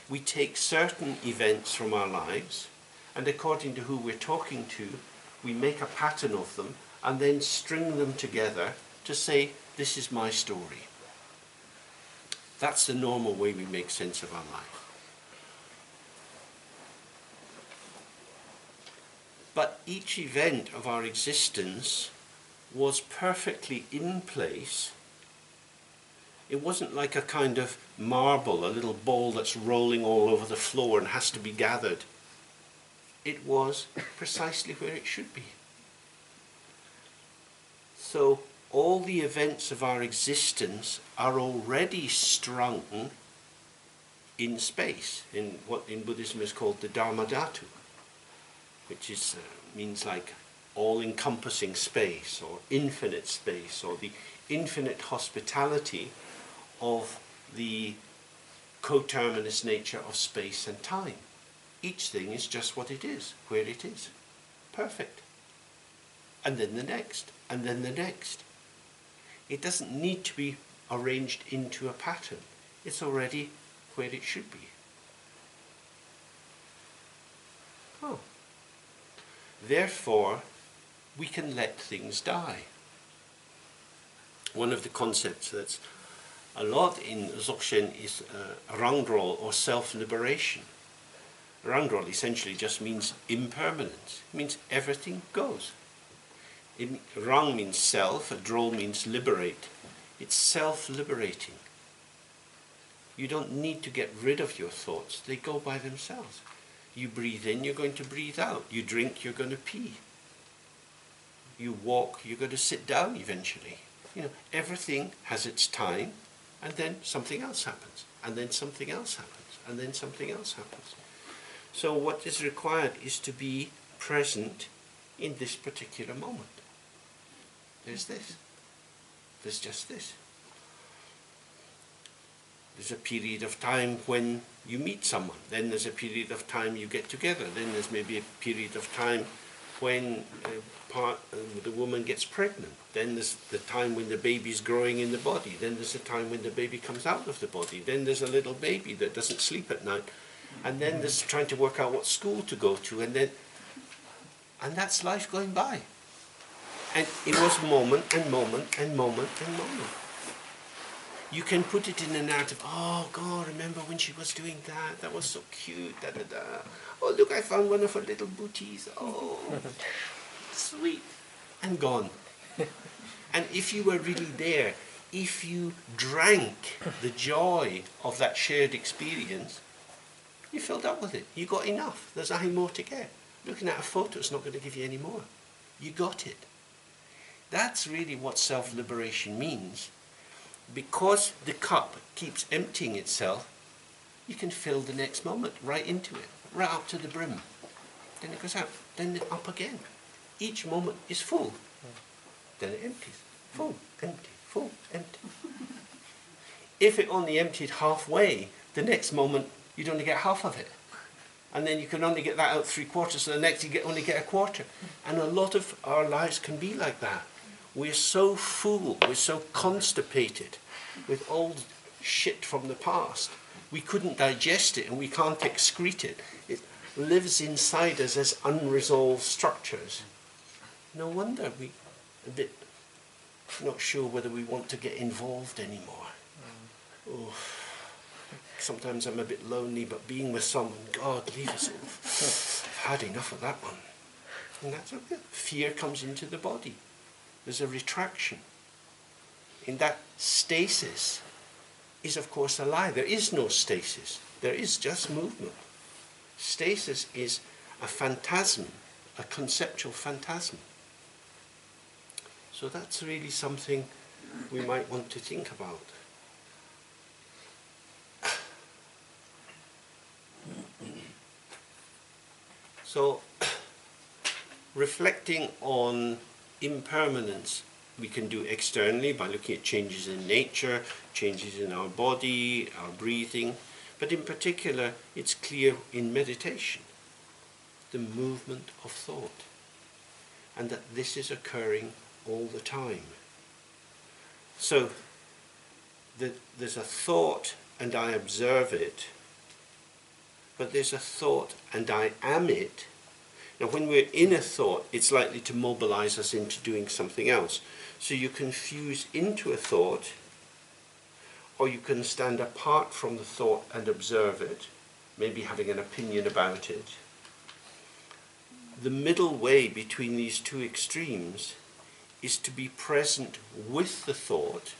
Speaker 1: We take certain events from our lives, and according to who we're talking to, we make a pattern of them, and then string them together to say, this is my story. That's the normal way we make sense of our life. But each event of our existence was perfectly in place. It wasn't like a kind of marble, a little ball that's rolling all over the floor and has to be gathered. It was precisely where it should be. So all the events of our existence are already strung in space, in what in Buddhism is called the Dharma Dhatu, which is, means like all-encompassing space, or infinite space, or the infinite hospitality of the coterminous nature of space and time. Each thing is just what it is, where it is. Perfect. And then the next, and then the next. It doesn't need to be arranged into a pattern. It's already where it should be. Oh. Therefore, we can let things die. One of the concepts that's a lot in Dzogchen is rangrol, or self-liberation. Rangrol essentially just means impermanence. It means everything goes. Rang means self, drol means liberate. It's self-liberating. You don't need to get rid of your thoughts. They go by themselves. You breathe in, you're going to breathe out. You drink, you're going to pee. You walk, you're going to sit down eventually. You know, everything has its time, and then something else happens, and then something else happens, and then something else happens. So what is required is to be present in this particular moment. There's this. There's just this. There's a period of time when you meet someone. Then there's a period of time you get together. Then there's maybe a period of time when the woman gets pregnant. Then there's the time when the baby's growing in the body. Then there's a time when the baby comes out of the body. Then there's a little baby that doesn't sleep at night. And then there's trying to work out what school to go to. And that's life going by. And it was moment and moment and moment and moment. You can put it in a narrative. Oh God, remember when she was doing that? That was so cute. Da da da. Oh look, I found one of her little booties. Oh, sweet, and gone. And if you were really there, if you drank the joy of that shared experience, you filled up with it. You got enough. There's nothing more to get. Looking at a photo is not going to give you any more. You got it. That's really what self-liberation means. Because the cup keeps emptying itself, you can fill the next moment right into it, right up to the brim. Then it goes out, then up again. Each moment is full. Then it empties. Full, empty, full, empty. If it only emptied halfway, the next moment you'd only get half of it. And then you can only get that out 3/4, so the next you only get 1/4. And a lot of our lives can be like that. We're so full, we're so constipated with old shit from the past. We couldn't digest it and we can't excrete it. It lives inside us as unresolved structures. No wonder we're a bit not sure whether we want to get involved anymore. Oh, sometimes I'm a bit lonely, but being with someone, God, leave us all. I've had enough of that one. And that's okay. Fear comes into the body. There's a retraction. In that stasis is of course a lie. There is no stasis. There is just movement. Stasis is a phantasm, a conceptual phantasm. So that's really something we might want to think about. So, reflecting on impermanence we can do externally by looking at changes in nature, changes in our body, our breathing, but in particular it's clear in meditation, the movement of thought, and that this is occurring all the time. So there's a thought and I observe it, but there's a thought and I am it. Now when we're in a thought, it's likely to mobilize us into doing something else. So you can fuse into a thought, or you can stand apart from the thought and observe it, maybe having an opinion about it. the middle way between these two extremes is to be present with the thought,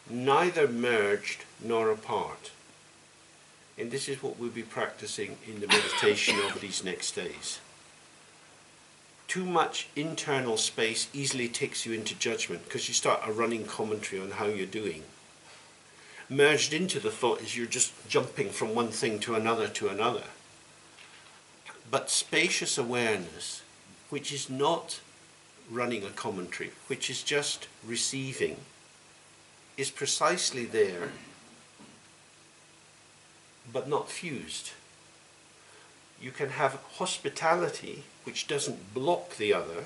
Speaker 1: neither merged nor apart. And this is what we'll be practicing in the meditation over these next days. Too much internal space easily takes you into judgment because you start a running commentary on how you're doing. Merged into the thought is you're just jumping from one thing to another to another. But spacious awareness, which is not running a commentary, which is just receiving, is precisely there, but not fused. You can have hospitality, which doesn't block the other,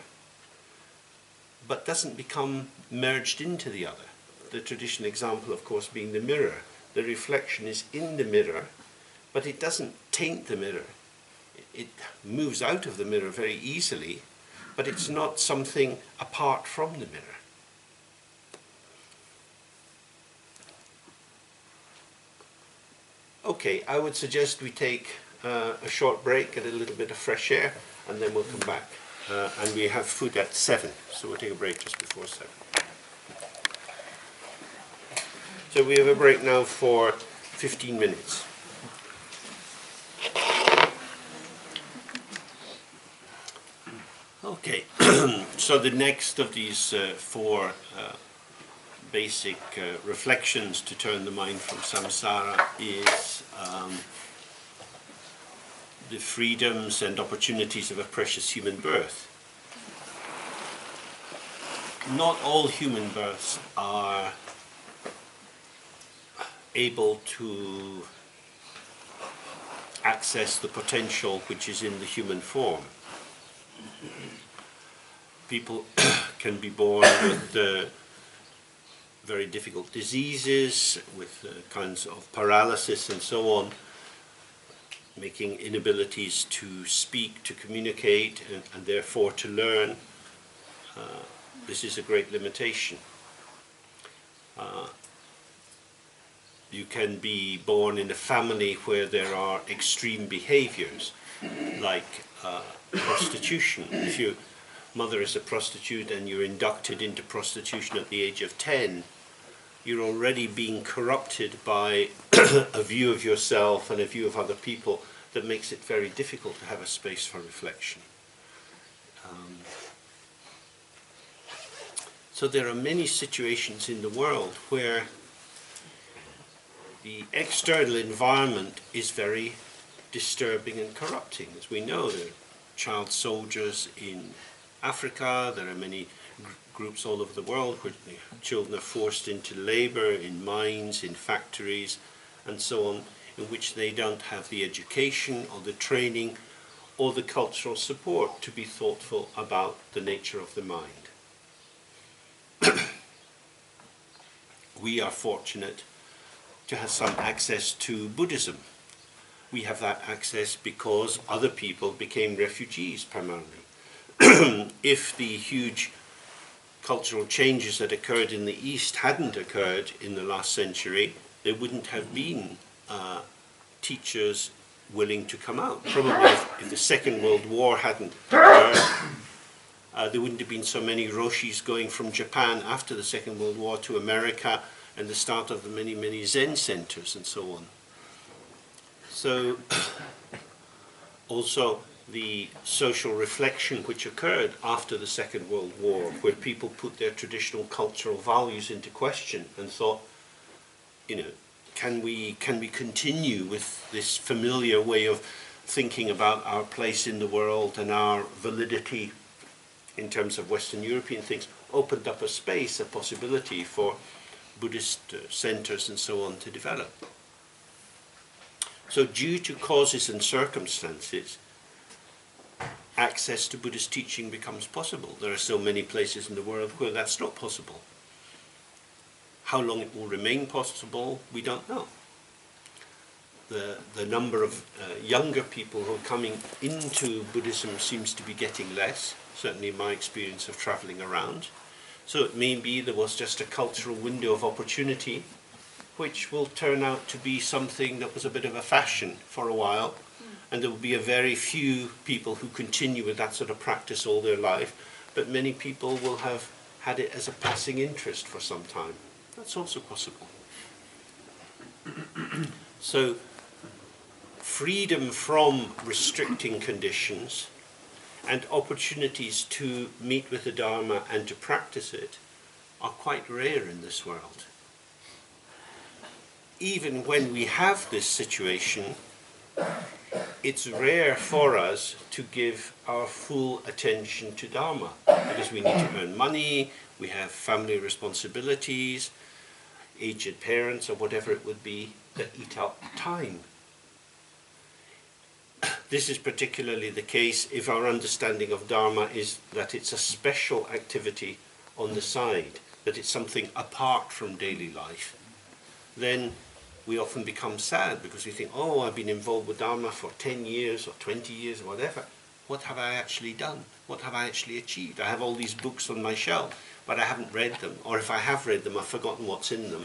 Speaker 1: but doesn't become merged into the other. The traditional example, of course, being the mirror. The reflection is in the mirror, but it doesn't taint the mirror. It moves out of the mirror very easily, but it's not something apart from the mirror. Okay, I would suggest we take a short break, get a little bit of fresh air, and then we'll come back. And we have food at 7, so we'll take a break just before 7. So we have a break now for 15 minutes. Okay, so the next of these 4 basic reflections to turn the mind from samsara is the freedoms and opportunities of a precious human birth. Not all human births are able to access the potential which is in the human form. People can be born with very difficult diseases, with kinds of paralysis and so on, making inabilities to speak, to communicate, and therefore to learn. This is a great limitation. You can be born in a family where there are extreme behaviors, like prostitution. If your mother is a prostitute and you're inducted into prostitution at the age of 10, you're already being corrupted by a view of yourself and a view of other people that makes it very difficult to have a space for reflection. So there are many situations in the world where the external environment is very disturbing and corrupting. As we know, there are child soldiers in Africa, there are many groups all over the world where children are forced into labor in mines, in factories, and so on, in which they don't have the education or the training or the cultural support to be thoughtful about the nature of the mind. We are fortunate to have some access to Buddhism. We have that access because other people became refugees primarily. If the huge cultural changes that occurred in the East hadn't occurred in the last century, there wouldn't have been teachers willing to come out. Probably if the Second World War hadn't occurred, there wouldn't have been so many roshis going from Japan after the Second World War to America, and the start of the many, many Zen centers and so on. So also the social reflection which occurred after the Second World War, where people put their traditional cultural values into question and thought, you know, can we continue with this familiar way of thinking about our place in the world and our validity in terms of Western European things, opened up a space, a possibility for Buddhist centers and so on to develop. So due to causes and circumstances, access to Buddhist teaching becomes possible. There are so many places in the world where that's not possible. How long it will remain possible, we don't know. The number of younger people who are coming into Buddhism seems to be getting less, certainly in my experience of traveling around. So it may be there was just a cultural window of opportunity which will turn out to be something that was a bit of a fashion for a while, and there will be a very few people who continue with that sort of practice all their life, but many people will have had it as a passing interest for some time. That's also possible. So, freedom from restricting conditions and opportunities to meet with the Dharma and to practice it are quite rare in this world. Even when we have this situation, it's rare for us to give our full attention to Dharma, because we need to earn money, we have family responsibilities, aged parents or whatever it would be that eat up time. This is particularly the case if our understanding of Dharma is that it's a special activity on the side, that it's something apart from daily life. Then we often become sad because we think, oh, I've been involved with Dharma for 10 years or 20 years or whatever. What have I actually done? What have I actually achieved? I have all these books on my shelf, but I haven't read them. Or if I have read them, I've forgotten what's in them.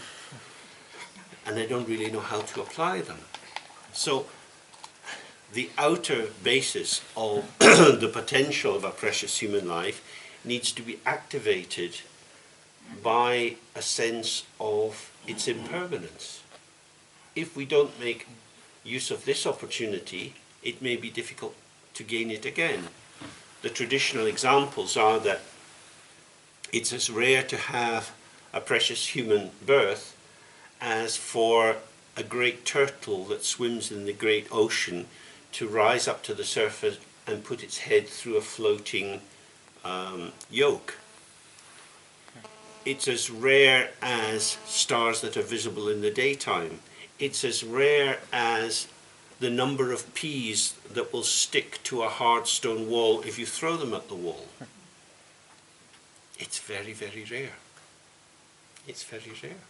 Speaker 1: And I don't really know how to apply them. So the outer basis of the potential of a precious human life needs to be activated by a sense of its impermanence. If we don't make use of this opportunity, it may be difficult to gain it again. The traditional examples are that it's as rare to have a precious human birth as for a great turtle that swims in the great ocean to rise up to the surface and put its head through a floating yolk. It's as rare as stars that are visible in the daytime. It's as rare as the number of peas that will stick to a hard stone wall if you throw them at the wall. It's very, very rare. It's very rare.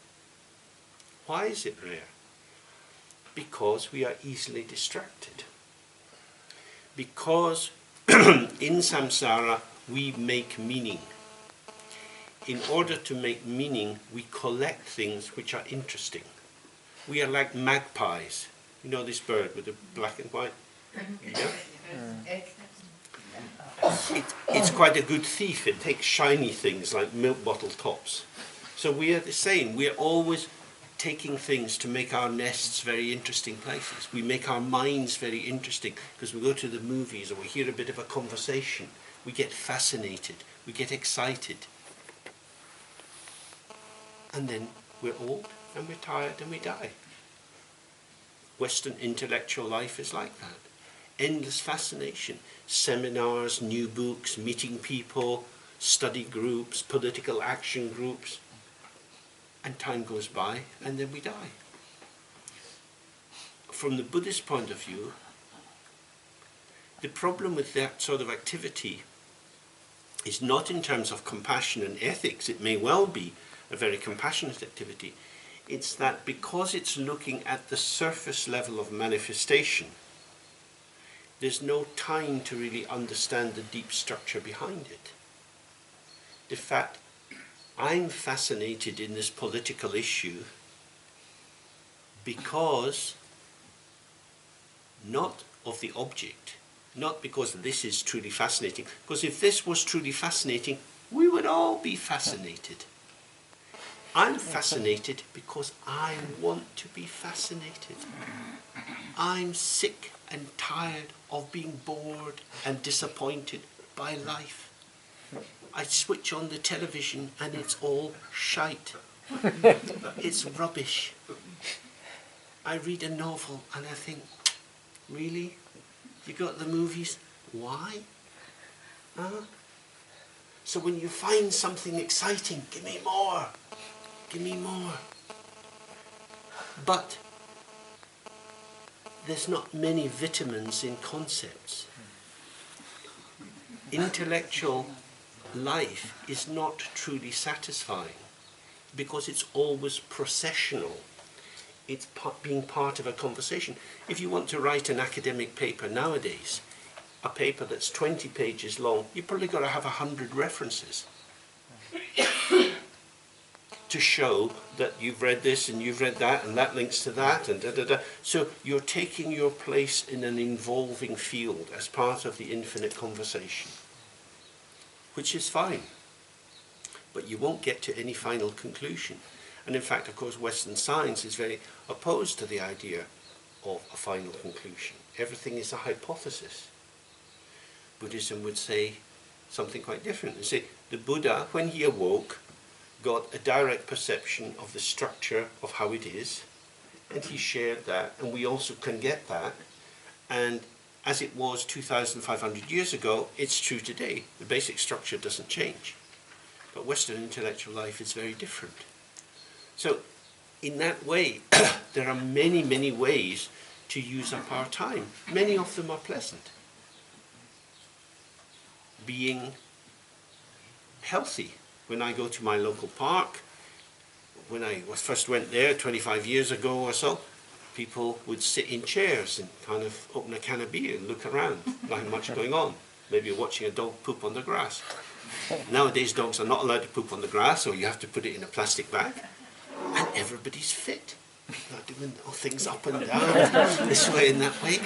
Speaker 1: Why is it rare? Because we are easily distracted. Because in samsara we make meaning. In order to make meaning, we collect things which are interesting. We are like magpies. You know this bird with the black and white? Yeah? It's quite a good thief. It takes shiny things like milk bottle tops. So we are the same. We are always taking things to make our nests very interesting places. We make our minds very interesting because we go to the movies or we hear a bit of a conversation. We get fascinated. We get excited. And then we're old and we're tired and we die. Western intellectual life is like that. Endless fascination. Seminars, new books, meeting people, study groups, political action groups. And time goes by and then we die. From the Buddhist point of view, the problem with that sort of activity is not in terms of compassion and ethics. It may well be a very compassionate activity. It's that because it's looking at the surface level of manifestation, there's no time to really understand the deep structure behind it. The fact I'm fascinated in this political issue because not of the object, not because this is truly fascinating, because if this was truly fascinating, we would all be fascinated. I'm fascinated because I want to be fascinated. I'm sick and tired of being bored and disappointed by life. I switch on the television and it's all shite. It's rubbish. I read a novel and I think, really? You got the movies? Why? Huh? So when you find something exciting, give me more. Give me more. But there's not many vitamins in concepts. Intellectual life is not truly satisfying because it's always processional. It's being part of a conversation. If you want to write an academic paper nowadays, a paper that's 20 pages long, you've probably got to have 100 references. to show that you've read this and you've read that and that links to that and da-da-da. So you're taking your place in an evolving field as part of the infinite conversation, which is fine. But you won't get to any final conclusion. And in fact, of course, Western science is very opposed to the idea of a final conclusion. Everything is a hypothesis. Buddhism would say something quite different. They say the Buddha, when he awoke, got a direct perception of the structure of how it is, and he shared that, and we also can get that. And as it was 2,500 years ago, it's true today. The basic structure doesn't change. But Western intellectual life is very different. So in that way, there are many, many ways to use up our time. Many of them are pleasant. Being healthy. When I go to my local park, when I first went there 25 years ago or so, people would sit in chairs and kind of open a can of beer and look around, nothing much going on. Maybe watching a dog poop on the grass. Nowadays dogs are not allowed to poop on the grass, or you have to put it in a plastic bag. And everybody's fit. They're doing things up and down, this way and that way.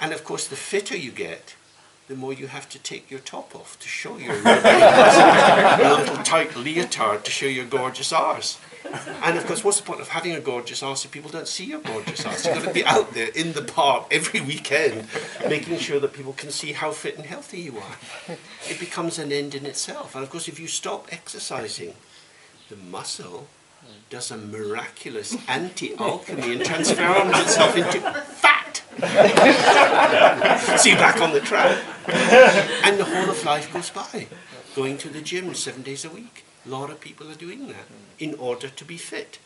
Speaker 1: And of course, the fitter you get, the more you have to take your top off to show your little tight leotard to show your gorgeous arse. And of course, what's the point of having a gorgeous arse if people don't see your gorgeous arse? You've got to be out there in the park every weekend, making sure that people can see how fit and healthy you are. It becomes an end in itself. And of course, if you stop exercising, the muscle does a miraculous anti-alchemy and transforms itself into fat. So you're back on the track. And the whole of life goes by. Going to the gym 7 days a week. A lot of people are doing that in order to be fit.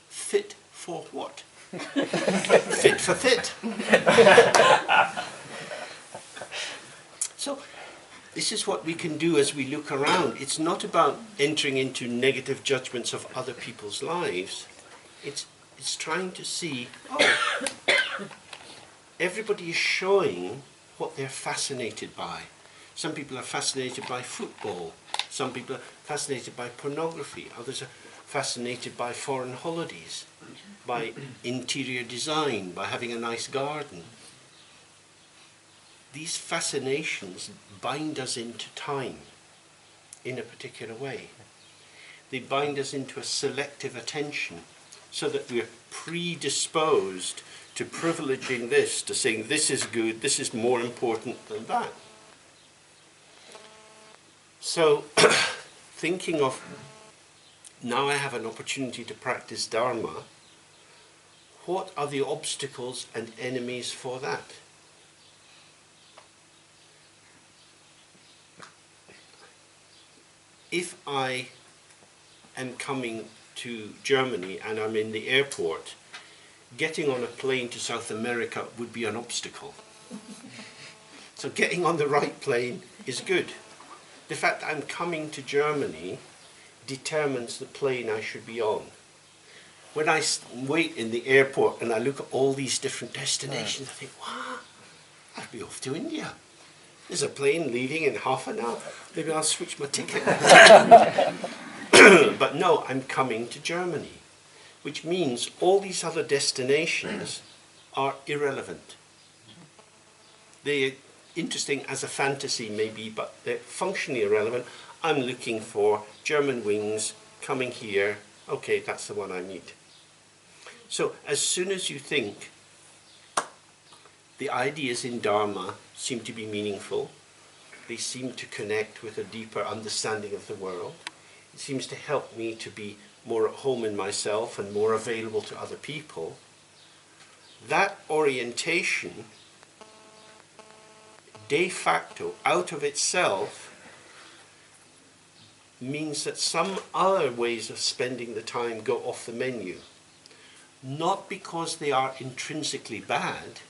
Speaker 1: Fit for what? Fit for fit. So this is what we can do as we look around. It's not about entering into negative judgments of other people's lives. It's trying to see, oh, everybody is showing what they're fascinated by. Some people are fascinated by football. Some people are fascinated by pornography. Others are fascinated by foreign holidays, by interior design, by having a nice garden. These fascinations bind us into time in a particular way. They bind us into a selective attention so that we're predisposed to privileging this, to saying this is good, this is more important than that. So, thinking of, now I have an opportunity to practice Dharma, what are the obstacles and enemies for that? If I am coming to Germany and I'm in the airport, getting on a plane to South America would be an obstacle. So getting on the right plane is good. The fact that I'm coming to Germany determines the plane I should be on. When I wait in the airport and I look at all these different destinations, I think, wow, I'd be off to India. There's a plane leaving in half an hour. Maybe I'll switch my ticket. But no, I'm coming to Germany, which means all these other destinations are irrelevant. They're interesting as a fantasy maybe, but they're functionally irrelevant. I'm looking for German wings coming here. Okay, that's the one I need. So as soon as you think the ideas in Dharma seem to be meaningful, they seem to connect with a deeper understanding of the world, it seems to help me to be more at home in myself and more available to other people, that orientation de facto, out of itself, means that some other ways of spending the time go off the menu. Not because they are intrinsically bad,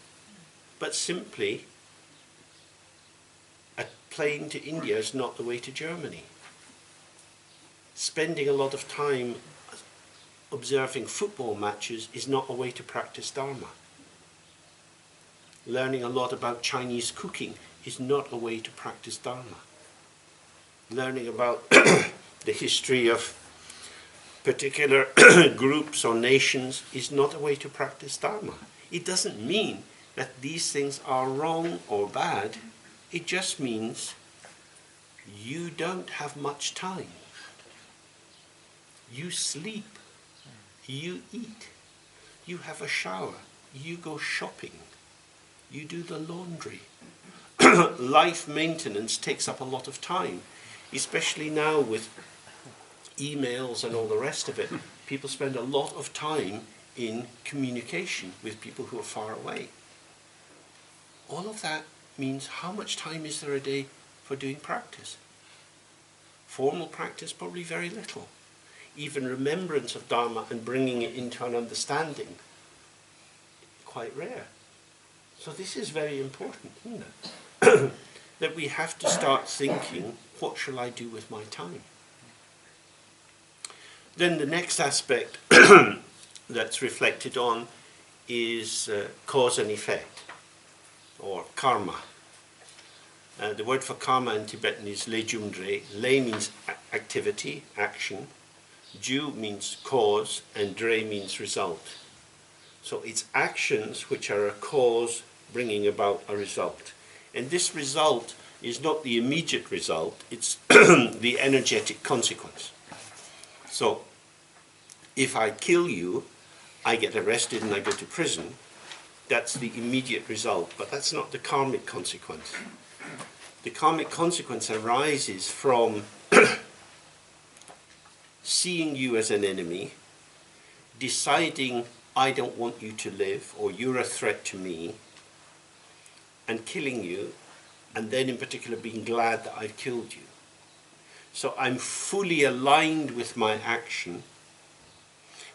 Speaker 1: but simply a plane to India is not the way to Germany. Spending a lot of time observing football matches is not a way to practice Dharma. Learning a lot about Chinese cooking is not a way to practice Dharma. Learning about the history of particular groups or nations is not a way to practice Dharma. It doesn't mean that these things are wrong or bad. It just means you don't have much time. You sleep, you eat, you have a shower, you go shopping, you do the laundry. Life maintenance takes up a lot of time, especially now with emails and all the rest of it. People spend a lot of time in communication with people who are far away. All of that means how much time is there a day for doing practice? Formal practice, probably very little. Even remembrance of Dharma and bringing it into an understanding, quite rare. So this is very important, isn't it? That we have to start thinking, what shall I do with my time? Then the next aspect that's reflected on is cause and effect, or karma. The word for karma in Tibetan is lejumdre. Le means activity, action. Ju means cause, and dre means result. So it's actions which are a cause bringing about a result. And this result is not the immediate result, it's the energetic consequence. So if I kill you, I get arrested and I go to prison. That's the immediate result, but that's not the karmic consequence. The karmic consequence arises from seeing you as an enemy, deciding I don't want you to live, or you're a threat to me, and killing you, and then in particular being glad that I've killed you. So I'm fully aligned with my action,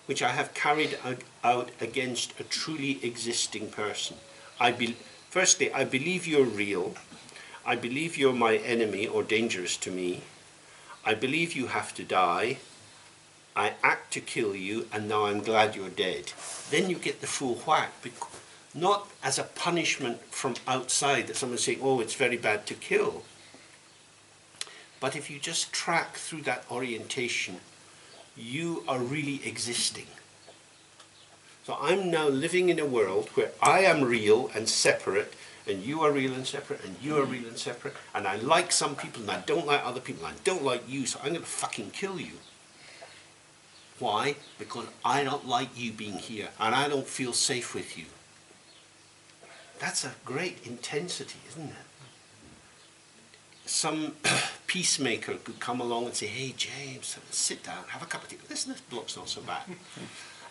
Speaker 1: which I have carried out against a truly existing person. Firstly, I believe you're real. I believe you're my enemy or dangerous to me. I believe you have to die. I act to kill you, and now I'm glad you're dead. Then you get the full whack, not as a punishment from outside that someone's saying, oh, it's very bad to kill. But if you just track through that orientation, you are really existing. So I'm now living in a world where I am real and separate, and you are real and separate, and you are real and separate, and I like some people and I don't like other people, and I don't like you, so I'm going to fucking kill you. Why? Because I don't like you being here, and I don't feel safe with you. That's a great intensity, isn't it? Some peacemaker could come along and say, hey James, sit down, have a cup of tea. Listen, this bloke's not so bad.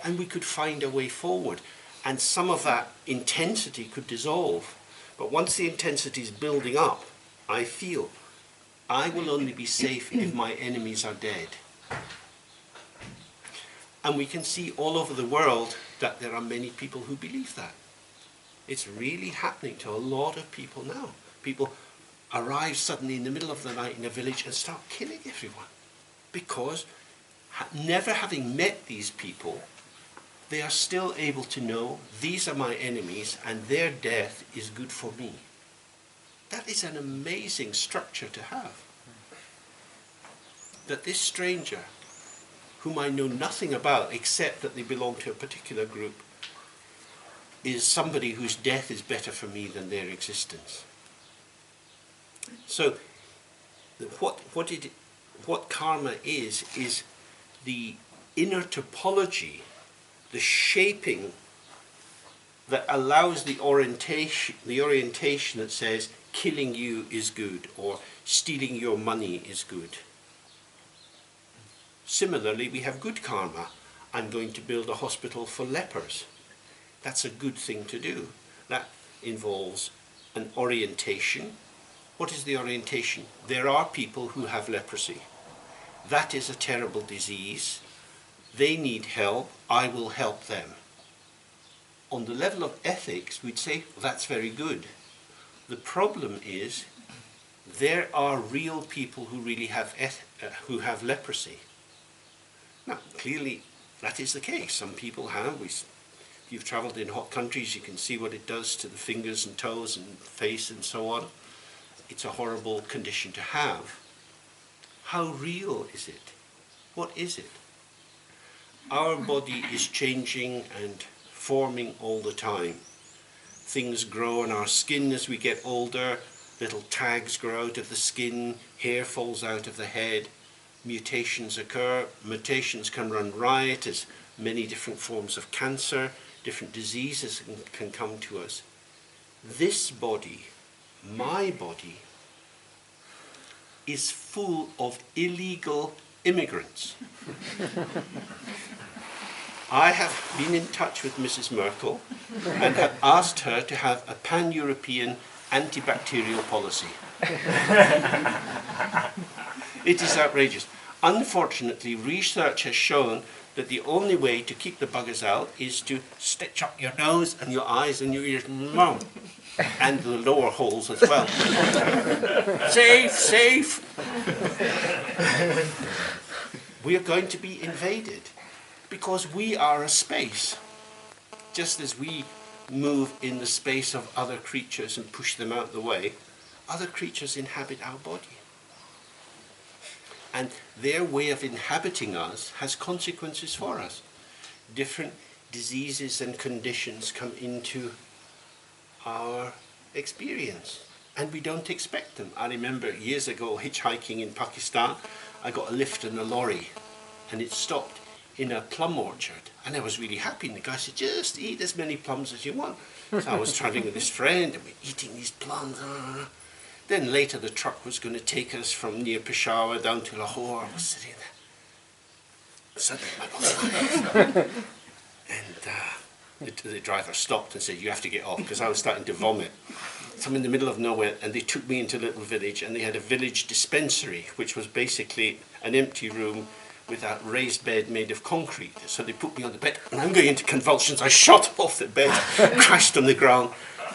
Speaker 1: And we could find a way forward. And some of that intensity could dissolve. But once the intensity is building up, I feel I will only be safe if my enemies are dead. And we can see all over the world that there are many people who believe that. It's really happening to a lot of people now. People arrive suddenly in the middle of the night in a village and start killing everyone. Because never having met these people, they are still able to know these are my enemies and their death is good for me. That is an amazing structure to have. That this stranger, whom I know nothing about except that they belong to a particular group, is somebody whose death is better for me than their existence. So what karma is the inner topology, the shaping that allows the orientation that says killing you is good or stealing your money is good. Similarly, we have good karma. I'm going to build a hospital for lepers. That's a good thing to do. That involves an orientation. What is the orientation? There are people who have leprosy. That is a terrible disease. They need help. I will help them. On the level of ethics, we'd say, well, that's very good. The problem is there are real people who really have leprosy. Now, clearly, that is the case. Some people have. If you've travelled in hot countries, you can see what it does to the fingers and toes and face and so on. It's a horrible condition to have. How real is it? What is it? our body is changing and forming all the time. Things grow on our skin as we get older, little tags grow out of the skin, hair falls out of the head, mutations occur, mutations can run riot as many different forms of cancer, different diseases can come to us. This body, my body, is full of illegal immigrants. I have been in touch with Mrs. Merkel and have asked her to have a pan-European antibacterial policy. It is outrageous. Unfortunately, research has shown that the only way to keep the buggers out is to stitch up your nose and your eyes and your ears, and the lower holes as well. Safe, safe. We are going to be invaded because we are a space. Just as we move in the space of other creatures and push them out the way, other creatures inhabit our body. And their way of inhabiting us has consequences for us. Different diseases and conditions come into our experience, and we don't expect them. I remember years ago hitchhiking in Pakistan, I got a lift in a lorry, and it stopped in a plum orchard, and I was really happy, and the guy said, just eat as many plums as you want. So I was traveling with this friend, and we're eating these plums. Then later the truck was going to take us from near Peshawar down to Lahore. I was sitting there. Suddenly my body and the driver stopped and said, you have to get off, because I was starting to vomit. So I'm in the middle of nowhere, and they took me into a little village, and they had a village dispensary, which was basically an empty room with a raised bed made of concrete. So they put me on the bed, and I'm going into convulsions. I shot off the bed, crashed on the ground,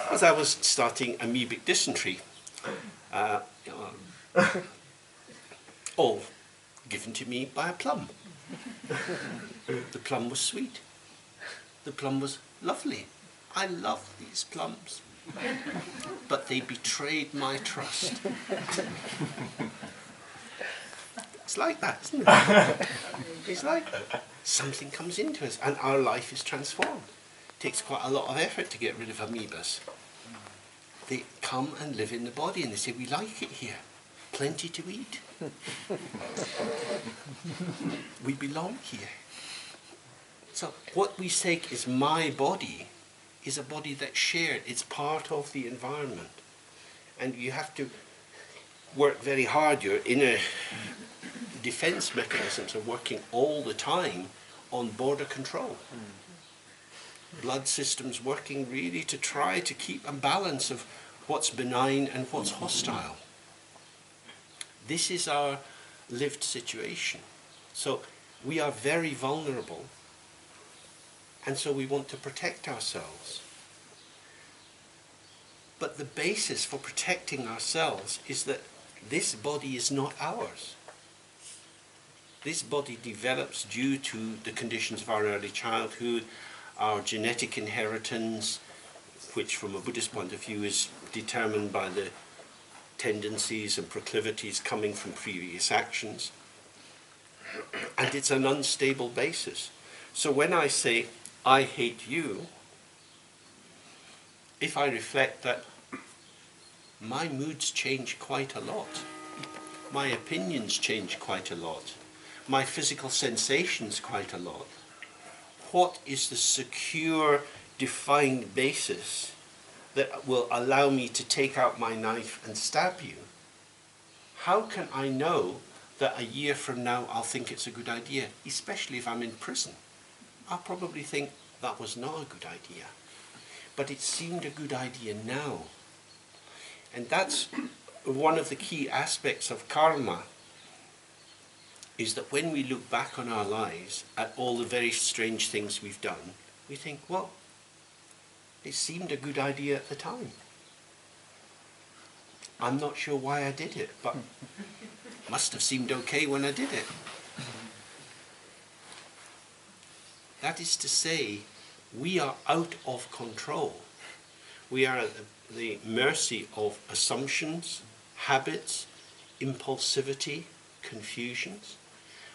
Speaker 1: as I was starting amoebic dysentery. All given to me by a plum. The plum was sweet. The plum was lovely. I love these plums. But they betrayed my trust. It's like that, isn't it? It's like something comes into us and our life is transformed. It takes quite a lot of effort to get rid of amoebas. They come and live in the body and they say, we like it here. Plenty to eat. We belong here. So what we say is my body is a body that's shared. It's part of the environment. And you have to work very hard. Your inner defense mechanisms are working all the time on border control. Blood systems working really to try to keep a balance of what's benign and what's hostile. This is our lived situation. So we are very vulnerable, and so we want to protect ourselves. But the basis for protecting ourselves is that this body is not ours. This body develops due to the conditions of our early childhood, our genetic inheritance, which from a Buddhist point of view is determined by the tendencies and proclivities coming from previous actions. And it's an unstable basis. So when I say, I hate you, if I reflect that my moods change quite a lot, my opinions change quite a lot, my physical sensations quite a lot, what is the secure, defined basis that will allow me to take out my knife and stab you? How can I know that a year from now I'll think it's a good idea, especially if I'm in prison? I'll probably think that was not a good idea. But it seemed a good idea now. And that's one of the key aspects of karma, is that when we look back on our lives at all the very strange things we've done, we think, well, it seemed a good idea at the time. I'm not sure why I did it, but it must have seemed okay when I did it. That is to say, we are out of control. We are at the mercy of assumptions, habits, impulsivity, confusions.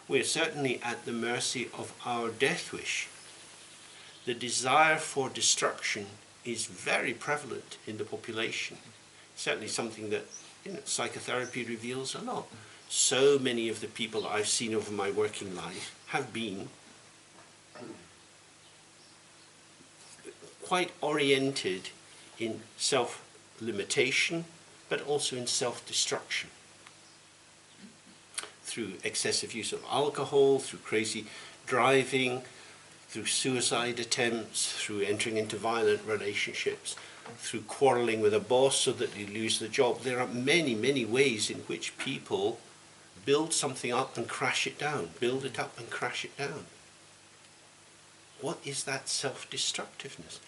Speaker 1: we're certainly at the mercy of our death wish. The desire for destruction is very prevalent in the population. Certainly something that psychotherapy reveals a lot. So many of the people I've seen over my working life have been quite oriented in self-limitation, but also in self-destruction. Through excessive use of alcohol, through crazy driving, through suicide attempts, through entering into violent relationships, through quarreling with a boss so that you lose the job. There are many, many ways in which people build something up and crash it down, build it up and crash it down. What is that self-destructiveness?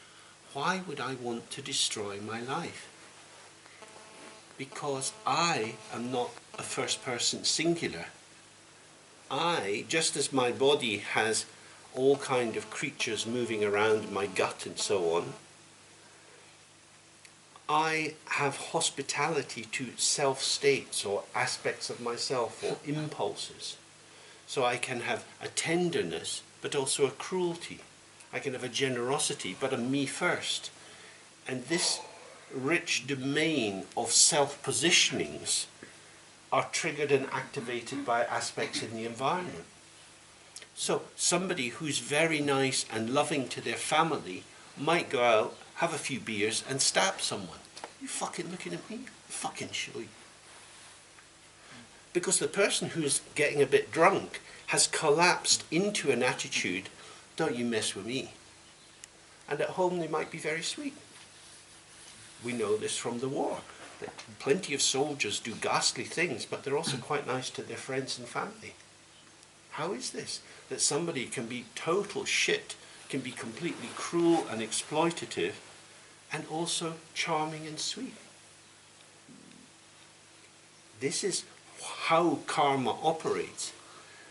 Speaker 1: Why would I want to destroy my life? Because I am not a first-person singular. I, just as my body has all kind of creatures moving around my gut and so on, I have hospitality to self-states or aspects of myself or impulses. So I can have a tenderness, but also a cruelty. I can have a generosity, but a me first. And this rich domain of self-positionings are triggered and activated by aspects in the environment. So somebody who's very nice and loving to their family might go out, have a few beers and stab someone. You fucking looking at me? Fucking show you. Because the person who's getting a bit drunk has collapsed into an attitude, don't you mess with me. And at home they might be very sweet. We know this from the war. That plenty of soldiers do ghastly things, but they're also quite nice to their friends and family. How is this? That somebody can be total shit, can be completely cruel and exploitative, and also charming and sweet. This is how karma operates.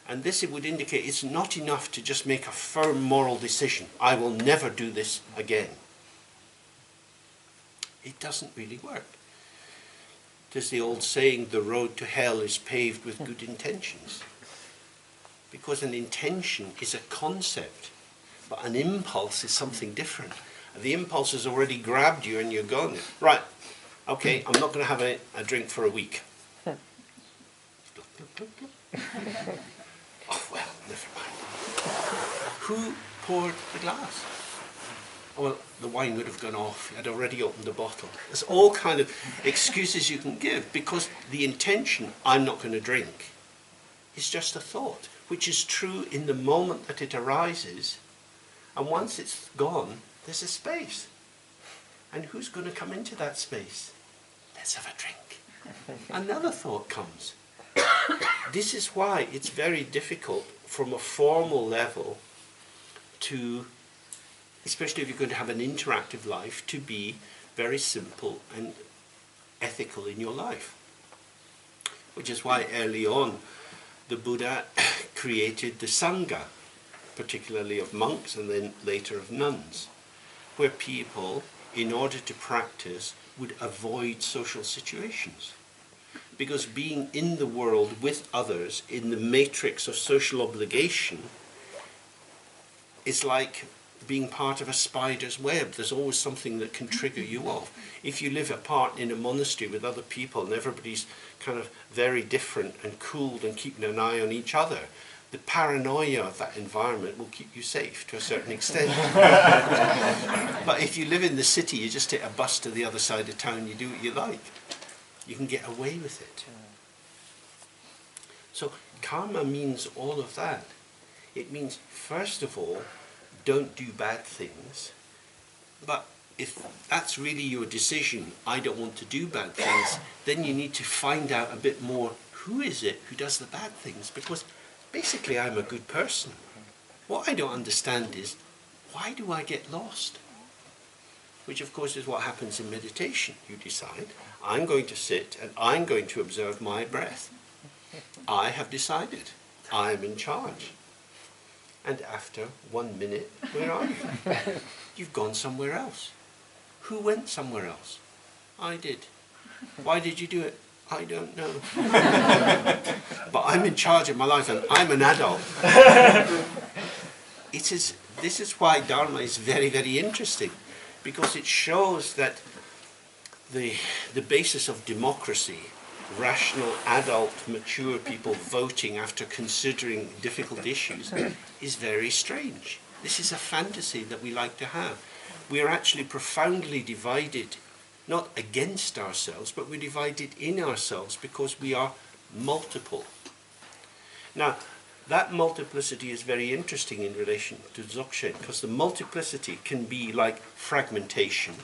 Speaker 1: And this, it would indicate it's not enough to just make a firm moral decision. I will never do this again. It doesn't really work. There's the old saying, the road to hell is paved with good intentions. Because an intention is a concept, but an impulse is something different. The impulse has already grabbed you and you're gone. Right, okay, I'm not going to have a drink for a week. Oh, well, never mind. Who poured the glass? Oh, well, the wine would have gone off. I'd already opened the bottle. There's all kind of excuses you can give because the intention, I'm not going to drink, is just a thought, which is true in the moment that it arises. And once it's gone, there's a space. And who's going to come into that space? Let's have a drink. Another thought comes. This is why it's very difficult from a formal level to, especially if you're going to have an interactive life, to be very simple and ethical in your life. Which is why early on the Buddha created the Sangha, particularly of monks and then later of nuns, where people, in order to practice, would avoid social situations. Because being in the world with others, in the matrix of social obligation, is like being part of a spider's web. There's always something that can trigger you off. If you live apart in a monastery with other people and everybody's kind of very different and cooled and keeping an eye on each other, the paranoia of that environment will keep you safe to a certain extent. But if you live in the city, you just take a bus to the other side of town, you do what you like. You can get away with it. So karma means all of that. It means, first of all, don't do bad things. But if that's really your decision, I don't want to do bad things, then you need to find out a bit more, who is it who does the bad things? Because basically I'm a good person. What I don't understand is, why do I get lost? Which of course is what happens in meditation. You decide, I'm going to sit and I'm going to observe my breath. I have decided. I am in charge. And after 1 minute, where are you? You've gone somewhere else. Who went somewhere else? I did. Why did you do it? I don't know. But I'm in charge of my life and I'm an adult. This is why Dharma is very, very interesting, because it shows that the basis of democracy, rational, adult, mature people voting after considering difficult issues, is very strange. This is a fantasy that we like to have. We are actually profoundly divided, not against ourselves, but we're divided in ourselves because we are multiple. Now, that multiplicity is very interesting in relation to Dzogchen, because the multiplicity can be like fragmentation,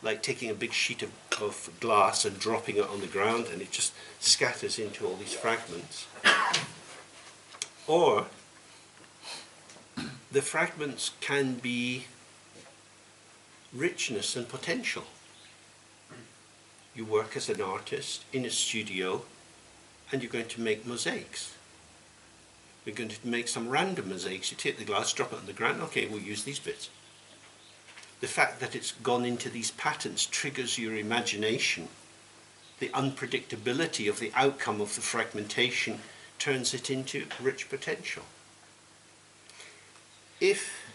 Speaker 1: like taking a big sheet of glass and dropping it on the ground and it just scatters into all these fragments. Or the fragments can be richness and potential. You work as an artist in a studio and you're going to make mosaics. We're going to make some random mosaics. You take the glass, drop it on the ground, okay, we'll use these bits. The fact that it's gone into these patterns triggers your imagination. The unpredictability of the outcome of the fragmentation turns it into rich potential. If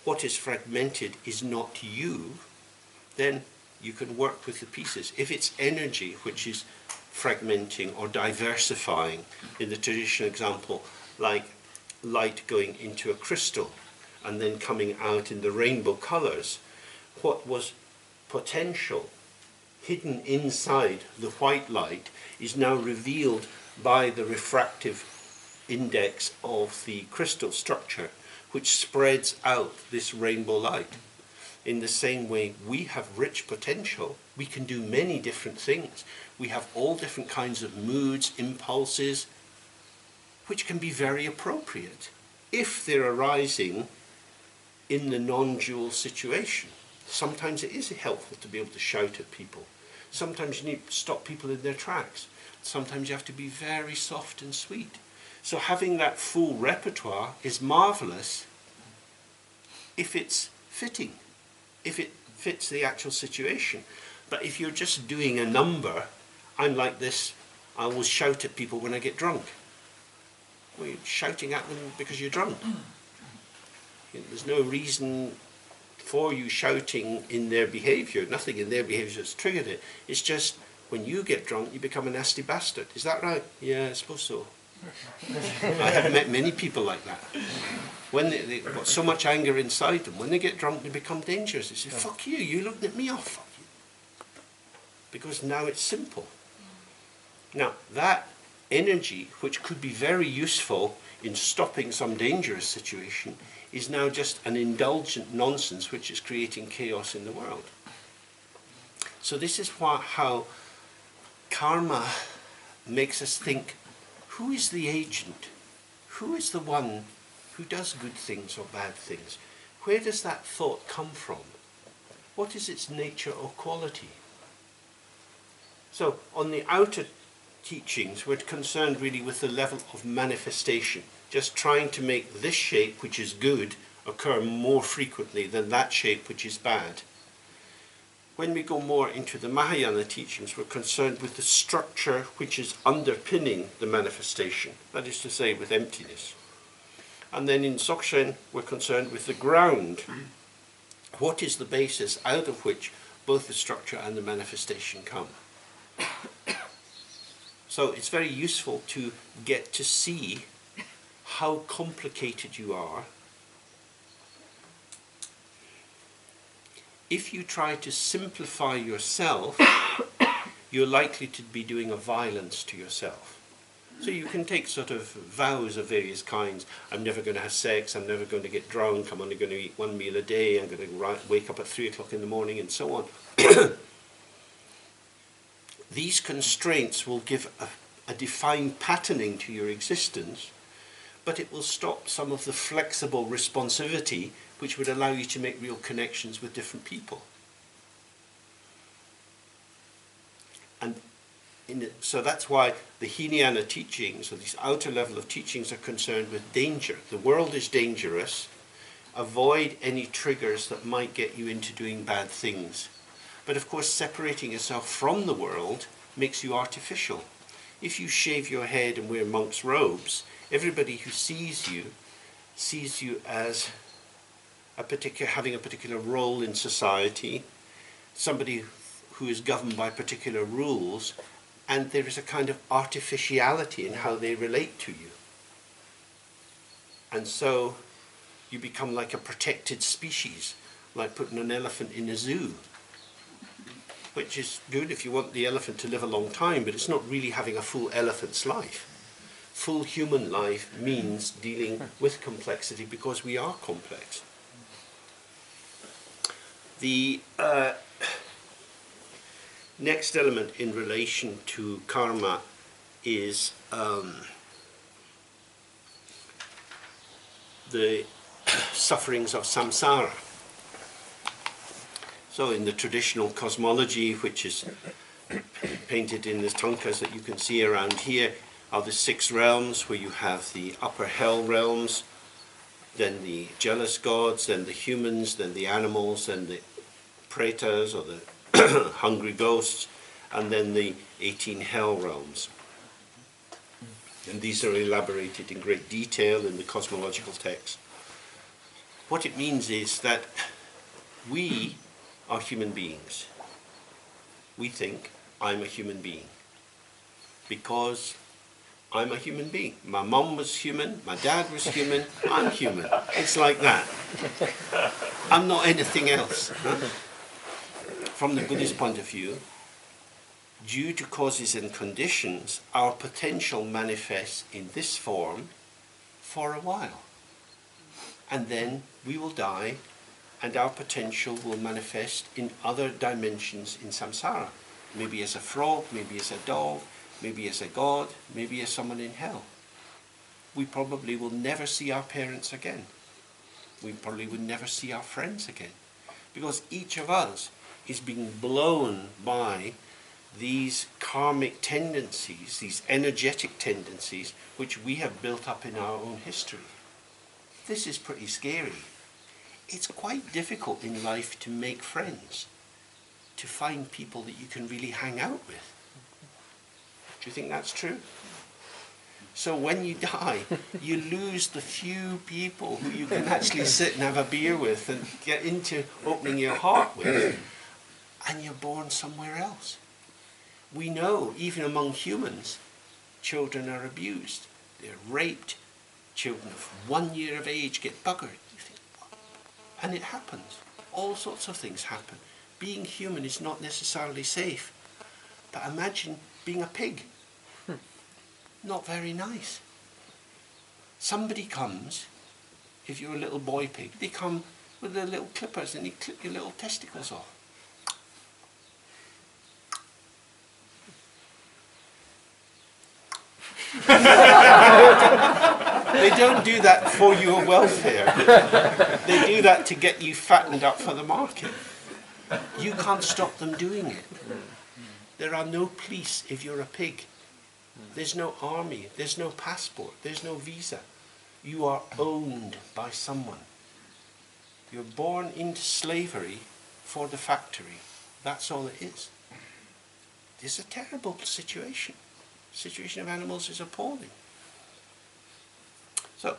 Speaker 1: what is fragmented is not you, then you can work with the pieces. If it's energy which is fragmenting or diversifying, in the traditional example, like light going into a crystal and then coming out in the rainbow colors, what was potential, hidden inside the white light, is now revealed by the refractive index of the crystal structure, which spreads out this rainbow light. In the same way, we have rich potential. We can do many different things. We have all different kinds of moods, impulses, which can be very appropriate if they're arising in the non-dual situation. Sometimes it is helpful to be able to shout at people. Sometimes you need to stop people in their tracks. Sometimes you have to be very soft and sweet. So having that full repertoire is marvelous if it's fitting, if it fits the actual situation. But if you're just doing a number, I'm like this, I will shout at people when I get drunk. Well, you're shouting at them because you're drunk. There's no reason for you shouting in their behaviour. Nothing in their behaviour has triggered it. It's just when you get drunk, you become a nasty bastard. Is that right? Yeah, I suppose so. I have met many people like that. When they've got so much anger inside them, when they get drunk, they become dangerous. They say, fuck you, you looked at me, oh, fuck you. Because now it's simple. Now, that energy, which could be very useful in stopping some dangerous situation, is now just an indulgent nonsense which is creating chaos in the world. So this is how karma makes us think, who is the agent? Who is the one who does good things or bad things? Where does that thought come from? What is its nature or quality? So on the outer teachings, we're concerned really with the level of manifestation, just trying to make this shape, which is good, occur more frequently than that shape, which is bad. When we go more into the Mahayana teachings, we're concerned with the structure which is underpinning the manifestation, that is to say, with emptiness. And then in Dzogchen, we're concerned with the ground. What is the basis out of which both the structure and the manifestation come? So it's very useful to get to see how complicated you are. If you try to simplify yourself, you're likely to be doing a violence to yourself. So you can take sort of vows of various kinds. I'm never going to have sex, I'm never going to get drunk, I'm only going to eat one meal a day, I'm going to wake up at 3 o'clock in the morning, and so on. These constraints will give a defined patterning to your existence, but it will stop some of the flexible responsivity which would allow you to make real connections with different people. And so that's why the Hinayana teachings, or this outer level of teachings, are concerned with danger. The world is dangerous. Avoid any triggers that might get you into doing bad things. But of course, separating yourself from the world makes you artificial. If you shave your head and wear monk's robes, everybody who sees you as having a particular role in society, somebody who is governed by particular rules, and there is a kind of artificiality in how they relate to you. And so you become like a protected species, like putting an elephant in a zoo, which is good if you want the elephant to live a long time, but it's not really having a full elephant's life. Full human life means dealing with complexity, because we are complex. The next element in relation to karma is the sufferings of samsara. So in the traditional cosmology, which is painted in the tankas that you can see around here, are the 6 realms, where you have the upper hell realms, then the jealous gods, then the humans, then the animals, then the pretas, or the hungry ghosts, and then the 18 hell realms. And these are elaborated in great detail in the cosmological text. What it means is that we are human beings. We think, I'm a human being, because I'm a human being. My mum was human, my dad was human, I'm human. It's like that. I'm not anything else. Huh? From the Buddhist point of view, due to causes and conditions, our potential manifests in this form for a while. And then we will die, and our potential will manifest in other dimensions in samsara. Maybe as a frog, maybe as a dog, maybe as a god, maybe as someone in hell. We probably will never see our parents again. We probably will never see our friends again. Because each of us is being blown by these karmic tendencies, these energetic tendencies, which we have built up in our own history. This is pretty scary. It's quite difficult in life to make friends, to find people that you can really hang out with. Do you think that's true? So when you die, you lose the few people who you can actually sit and have a beer with and get into opening your heart with, and you're born somewhere else. We know, even among humans, children are abused. They're raped. Children of 1 year of age get buggered. You think, what? And it happens. All sorts of things happen. Being human is not necessarily safe. But imagine being a pig. Not very nice. Somebody comes, if you're a little boy pig, they come with their little clippers and they clip your little testicles off. They don't do that for your welfare. They do that to get you fattened up for the market. You can't stop them doing it. There are no police if you're a pig. There's no army. There's no passport. There's no visa. You are owned by someone. You're born into slavery for the factory. That's all it is. It's a terrible situation. The situation of animals is appalling. So,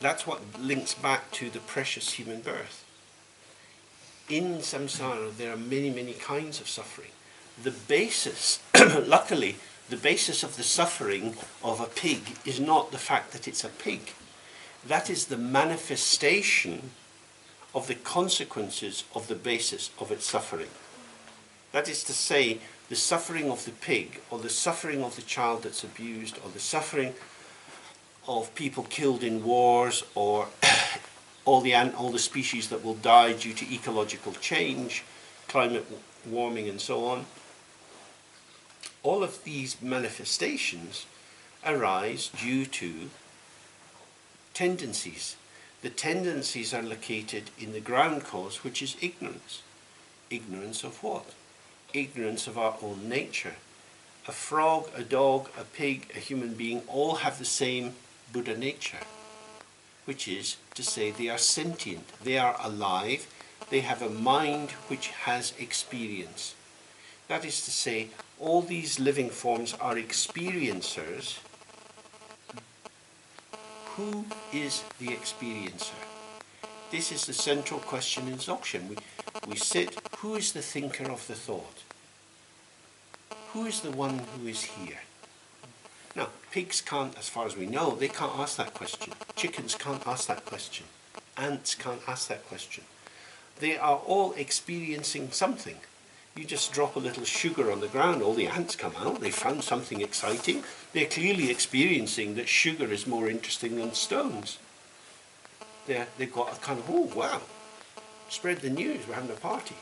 Speaker 1: that's what links back to the precious human birth. In samsara, there are many, many kinds of suffering. The basis, luckily, the basis of the suffering of a pig is not the fact that it's a pig. That is the manifestation of the consequences of the basis of its suffering. That is to say, the suffering of the pig, or the suffering of the child that's abused, or the suffering of people killed in wars, or all the species that will die due to ecological change, climate warming and so on. All of these manifestations arise due to tendencies. The tendencies are located in the ground cause, which is ignorance. Ignorance of what? Ignorance of our own nature. A frog, a dog, a pig, a human being all have the same Buddha nature, which is to say they are sentient, they are alive, they have a mind which has experience. That is to say, all these living forms are experiencers. Who is the experiencer? This is the central question in Dzogchen. We sit, who is the thinker of the thought? Who is the one who is here? Now, pigs can't, as far as we know, they can't ask that question. Chickens can't ask that question. Ants can't ask that question. They are all experiencing something. You just drop a little sugar on the ground, all the ants come out, they found something exciting. They're clearly experiencing that sugar is more interesting than stones. They've got a kind of, oh wow, spread the news, we're having a party.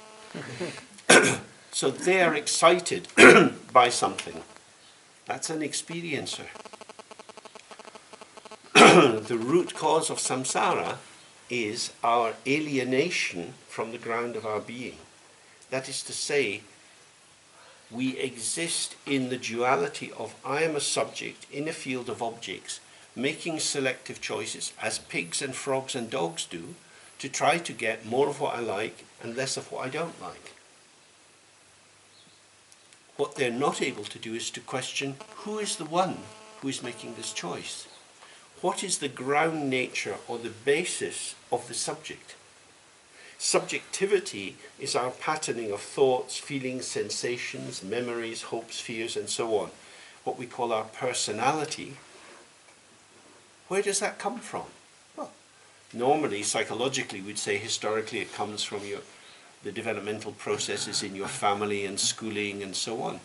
Speaker 1: So they are excited by something. That's an experiencer. The root cause of samsara is our alienation from the ground of our being. That is to say, we exist in the duality of I am a subject in a field of objects, making selective choices, as pigs and frogs and dogs do, to try to get more of what I like and less of what I don't like. What they're not able to do is to question, who is the one who is making this choice? What is the ground nature or the basis of the subject? Subjectivity is our patterning of thoughts, feelings, sensations, memories, hopes, fears, and so on. What we call our personality. Where does that come from? Well, normally, psychologically, we'd say historically it comes from the developmental processes in your family and schooling and so on.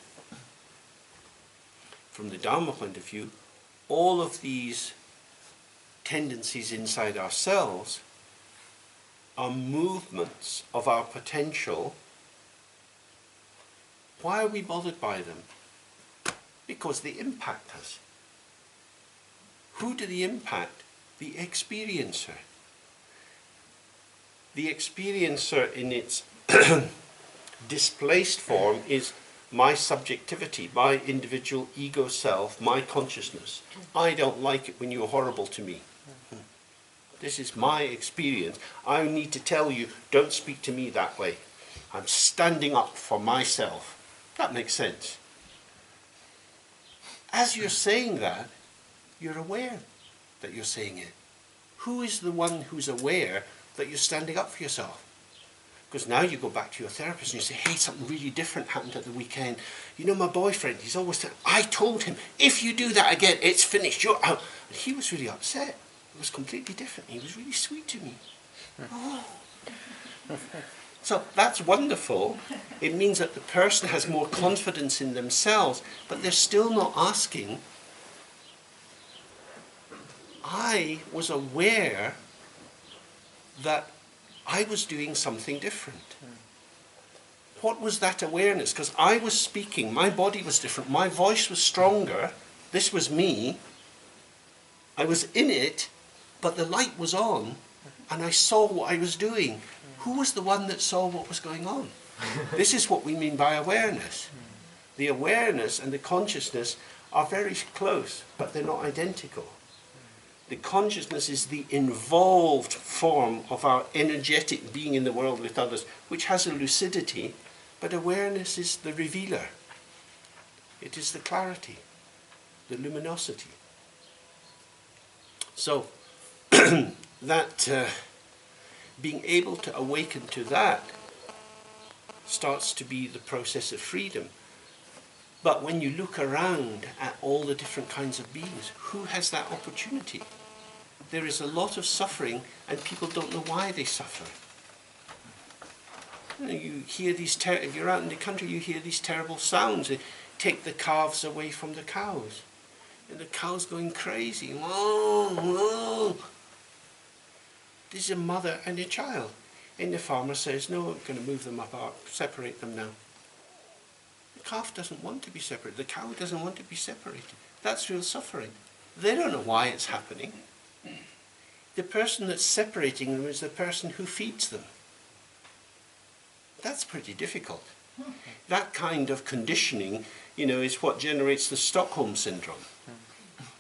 Speaker 1: From the Dharma point of view, all of these tendencies inside ourselves are movements of our potential. Why are we bothered by them? Because they impact us. Who do they impact? The experiencer. The experiencer in its displaced form is my subjectivity, my individual ego self, my consciousness. I don't like it when you're horrible to me. This is my experience. I need to tell you, don't speak to me that way. I'm standing up for myself. That makes sense. As you're saying that, you're aware that you're saying it. Who is the one who's aware that you're standing up for yourself? Because now you go back to your therapist and you say, hey, something really different happened at the weekend. You know, my boyfriend, he's always saying, I told him, if you do that again, it's finished, you're out. And he was really upset. It was completely different. He was really sweet to me. Oh. So that's wonderful. It means that the person has more confidence in themselves, but they're still not asking, I was aware that I was doing something different. What was that awareness? Because I was speaking, my body was different, my voice was stronger, this was me, I was in it, but the light was on, and I saw what I was doing. Who was the one that saw what was going on? This is what we mean by awareness. The awareness and the consciousness are very close, but they're not identical. The consciousness is the involved form of our energetic being in the world with others, which has a lucidity, but awareness is the revealer. It is the clarity, the luminosity. So, that being able to awaken to that starts to be the process of freedom. But when you look around at all the different kinds of beings, who has that opportunity? There is a lot of suffering, and people don't know why they suffer. You hear these if you're out in the country, you hear these terrible sounds. They take the calves away from the cows, and the cows going crazy. Whoa, whoa. This is a mother and a child, and the farmer says, "No, I'm going to move them apart, separate them now." The calf doesn't want to be separated. The cow doesn't want to be separated. That's real suffering. They don't know why it's happening. The person that's separating them is the person who feeds them. That's pretty difficult. That kind of conditioning, is what generates the Stockholm syndrome.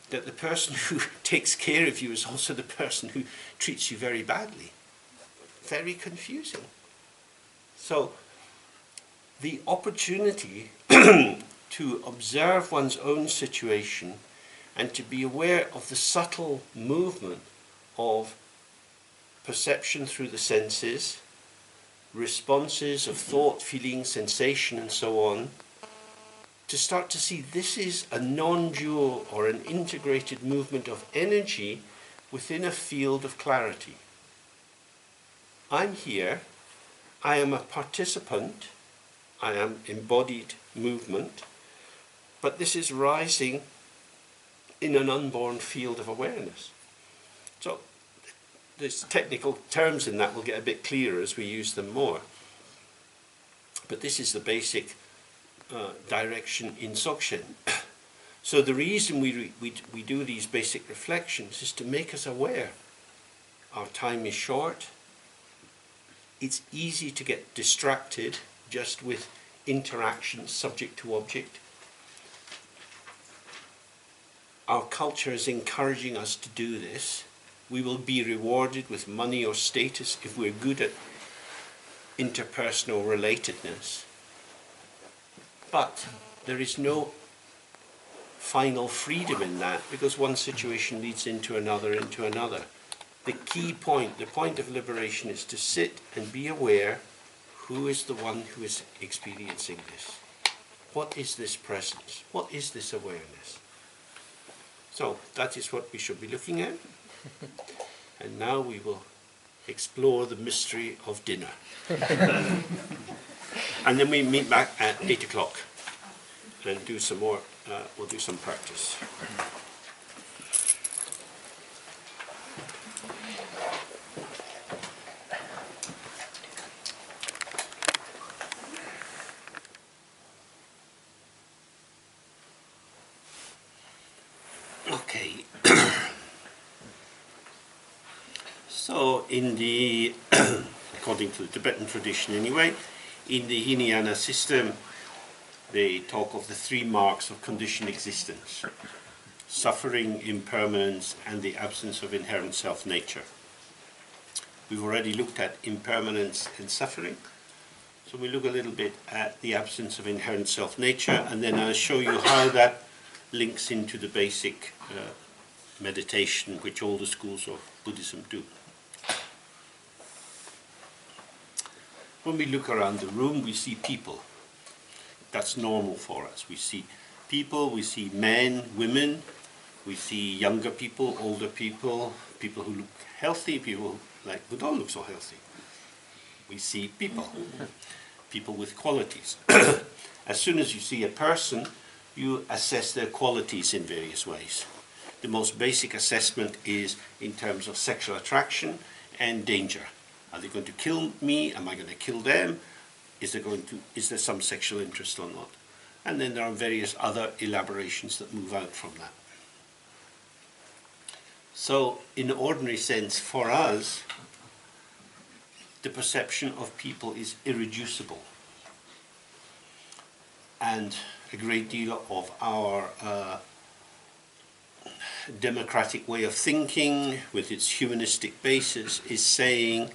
Speaker 1: That the person who takes care of you is also the person who treats you very badly. Very confusing. So, the opportunity to observe one's own situation and to be aware of the subtle movement of perception through the senses, responses of thought, feeling, sensation, and so on, to start to see this is a non-dual or an integrated movement of energy within a field of clarity. I'm here, I am a participant, I am embodied movement, but this is rising in an unborn field of awareness. So there's technical terms in that will get a bit clearer as we use them more. But this is the basic direction in Dzogchen. So the reason we do these basic reflections is to make us aware. Our time is short. It's easy to get distracted just with interaction subject to object. Our culture is encouraging us to do this. We will be rewarded with money or status if we're good at interpersonal relatedness. But there is no final freedom in that, because one situation leads into another, into another. The key point, the point of liberation, is to sit and be aware, who is the one who is experiencing this? What is this presence? What is this awareness? So that is what we should be looking at. And now we will explore the mystery of dinner. And then we meet back at 8 o'clock and do some more, we'll do some practice. Okay. So in the, according to the Tibetan tradition anyway, in the Hinayana system, they talk of the 3 marks of conditioned existence: suffering, impermanence, and the absence of inherent self-nature. We've already looked at impermanence and suffering, so we look a little bit at the absence of inherent self-nature, and then I'll show you how that links into the basic meditation which all the schools of Buddhism do. When we look around the room, we see people. That's normal for us. We see people, we see men, women, we see younger people, older people, people who look healthy, people who don't look so healthy. We see people, people with qualities. As soon as you see a person, you assess their qualities in various ways. The most basic assessment is in terms of sexual attraction and danger. Are they going to kill me? Am I going to kill them? Is there some sexual interest or not? And then there are various other elaborations that move out from that. So, in the ordinary sense, for us, the perception of people is irreducible. And a great deal of our democratic way of thinking, with its humanistic basis, is saying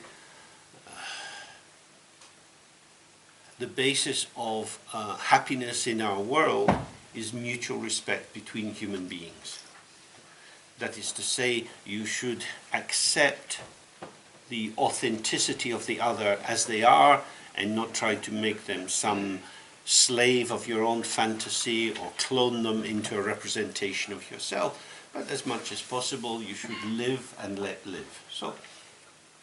Speaker 1: the basis of happiness in our world is mutual respect between human beings. That is to say, you should accept the authenticity of the other as they are and not try to make them some slave of your own fantasy or clone them into a representation of yourself. But as much as possible, you should live and let live. So,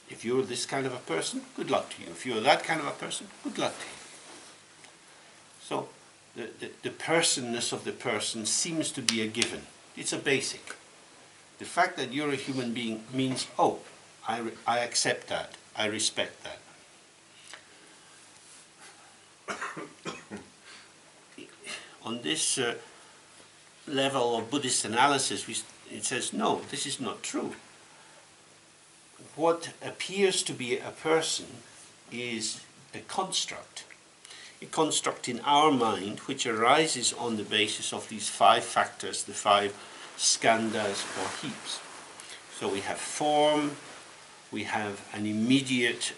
Speaker 1: if you're this kind of a person, good luck to you. If you're that kind of a person, good luck to you. So, the personness of the person seems to be a given. It's a basic. The fact that you're a human being means, oh, I accept that, I respect that. On this level of Buddhist analysis, it says, no, this is not true. What appears to be a person is a construct in our mind which arises on the basis of these 5 factors, the 5 skandhas or heaps. So we have form, we have an immediate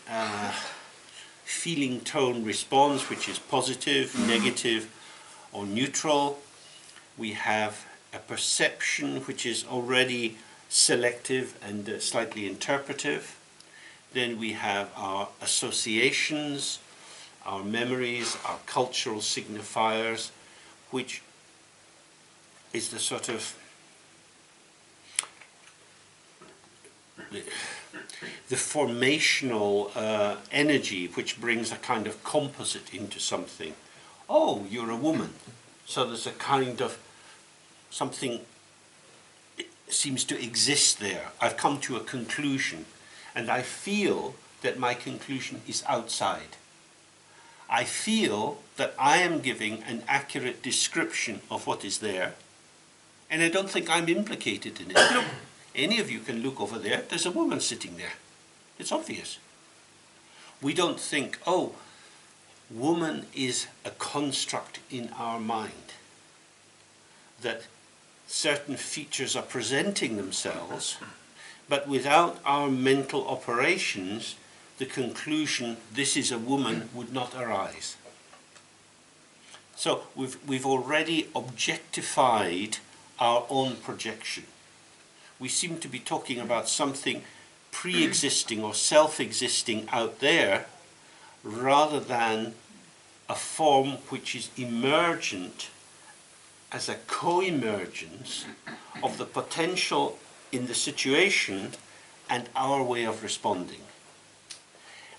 Speaker 1: feeling tone response, which is positive, negative, or neutral. We have a perception, which is already selective and slightly interpretive. Then we have our associations, our memories, our cultural signifiers, which is the sort of the formational energy which brings a kind of composite into something. Oh, you're a woman. So there's a kind of something seems to exist there. I've come to a conclusion, and I feel that my conclusion is outside. I feel that I am giving an accurate description of what is there, and I don't think I'm implicated in it. Look, any of you can look over there, there's a woman sitting there. It's obvious. We don't think, oh, woman is a construct in our mind, that certain features are presenting themselves, but without our mental operations, the conclusion, this is a woman, would not arise. So we've already objectified our own projection. We seem to be talking about something pre-existing or self-existing out there, rather than a form which is emergent as a co-emergence of the potential in the situation and our way of responding.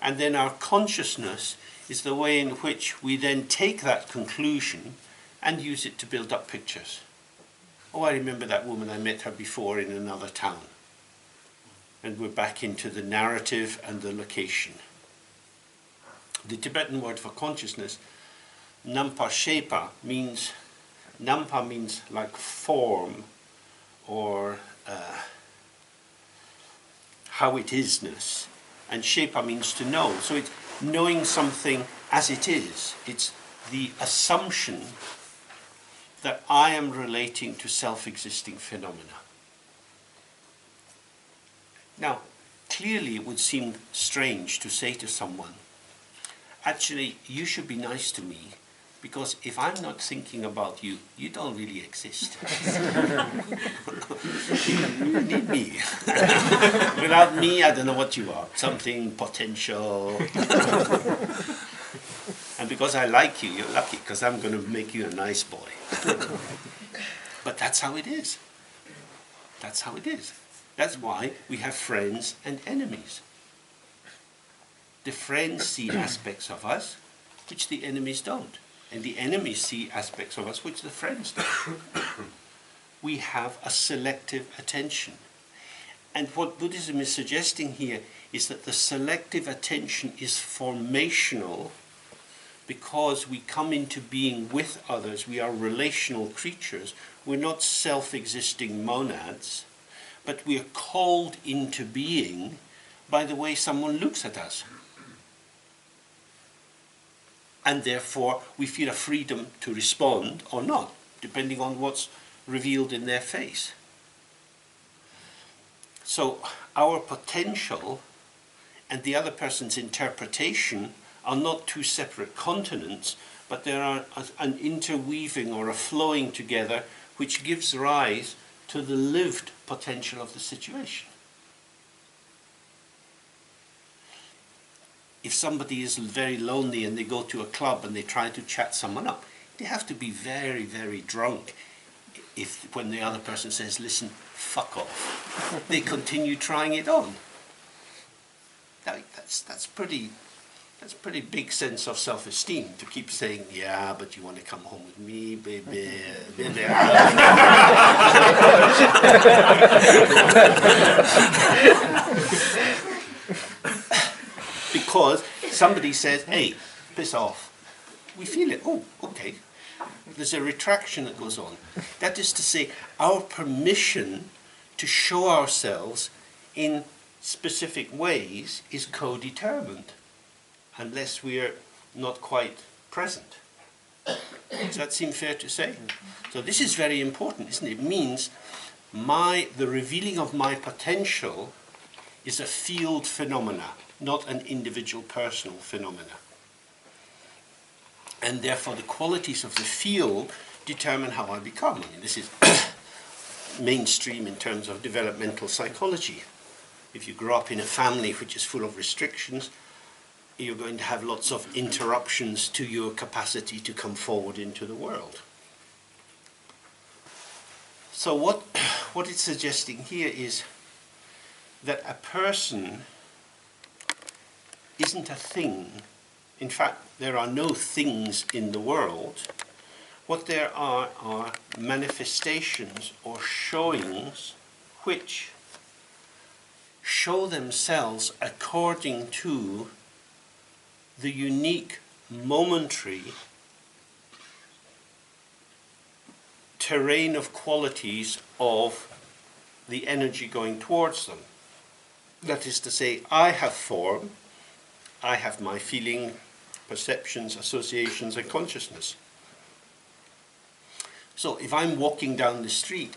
Speaker 1: And then our consciousness is the way in which we then take that conclusion and use it to build up pictures. Oh, I remember that woman, I met her before in another town. And we're back into the narrative and the location. The Tibetan word for consciousness, Nampa Shepa, means like form, or how it isness, and Shepa means to know. So it's knowing something as it is. It's the assumption that I am relating to self-existing phenomena. Now, clearly it would seem strange to say to someone, actually, you should be nice to me, because if I'm not thinking about you, you don't really exist. You need me. Without me, I don't know what you are. Something potential. And because I like you, you're lucky, because I'm going to make you a nice boy. But that's how it is. That's how it is. That's why we have friends and enemies. The friends see aspects of us which the enemies don't. And the enemies see aspects of us which the friends don't. We have a selective attention. And what Buddhism is suggesting here is that the selective attention is formational, because we come into being with others. We are relational creatures. We're not self-existing monads, but we are called into being by the way someone looks at us. And therefore we feel a freedom to respond or not, depending on what's revealed in their face. So our potential and the other person's interpretation are not two separate continents, but there are an interweaving or a flowing together which gives rise to the lived potential of the situation. If somebody is very lonely and they go to a club and they try to chat someone up, they have to be very, very drunk. When the other person says, listen, fuck off, they continue trying it on. That's pretty big sense of self-esteem, to keep saying, yeah, but you want to come home with me, baby. Because somebody says, hey, piss off. We feel it. Oh, okay. There's a retraction that goes on. That is to say, our permission to show ourselves in specific ways is co-determined, unless we're not quite present. Does that seem fair to say? So this is very important, isn't it? It means the revealing of my potential is a field phenomena, not an individual personal phenomena. And therefore the qualities of the field determine how I become. I mean, this is mainstream in terms of developmental psychology. If you grow up in a family which is full of restrictions, you're going to have lots of interruptions to your capacity to come forward into the world. So what it's suggesting here is that a person isn't a thing. In fact, there are no things in the world. What there are manifestations or showings which show themselves according to the unique momentary terrain of qualities of the energy going towards them. That is to say, I have form, I have my feeling, perceptions, associations, and consciousness. So if I'm walking down the street,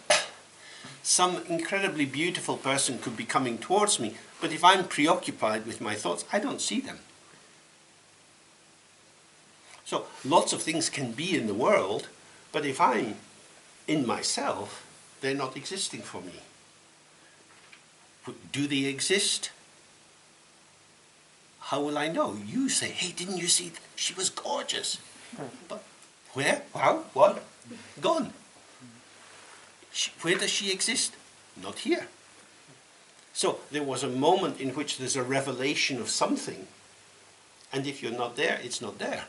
Speaker 1: some incredibly beautiful person could be coming towards me, but if I'm preoccupied with my thoughts, I don't see them. So lots of things can be in the world, but if I'm in myself, they're not existing for me. Do they exist? How will I know? You say, hey, didn't you see? She was gorgeous. But where? How? What? Gone. Where does she exist? Not here. So there was a moment in which there's a revelation of something, and if you're not there, it's not there.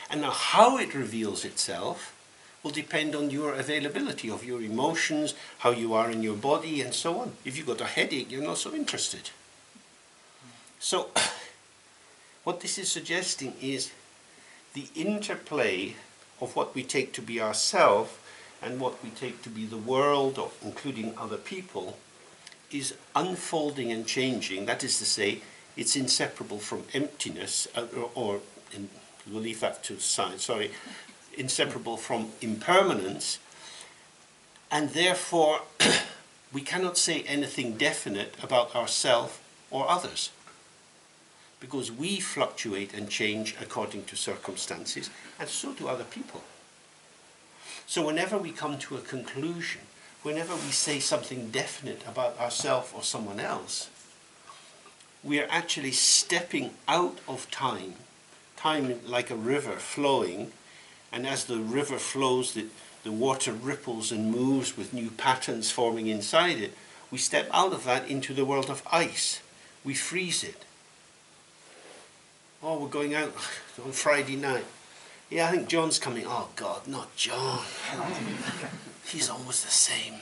Speaker 1: And now how it reveals itself will depend on your availability of your emotions, how you are in your body, and so on. If you've got a headache, you're not so interested. So what this is suggesting is the interplay of what we take to be ourself and what we take to be the world, or including other people, is unfolding and changing. That is to say, it's inseparable from emptiness, we'll leave that to the side, sorry, inseparable from impermanence, and therefore we cannot say anything definite about ourselves or others, because we fluctuate and change according to circumstances, and so do other people. So whenever we come to a conclusion, whenever we say something definite about ourselves or someone else, we are actually stepping out of time, time like a river flowing, and as the river flows, the water ripples and moves with new patterns forming inside it. We step out of that into the world of ice. We freeze it. Oh, we're going out on Friday night. Yeah, I think John's coming. Oh God, not John. He's always the same.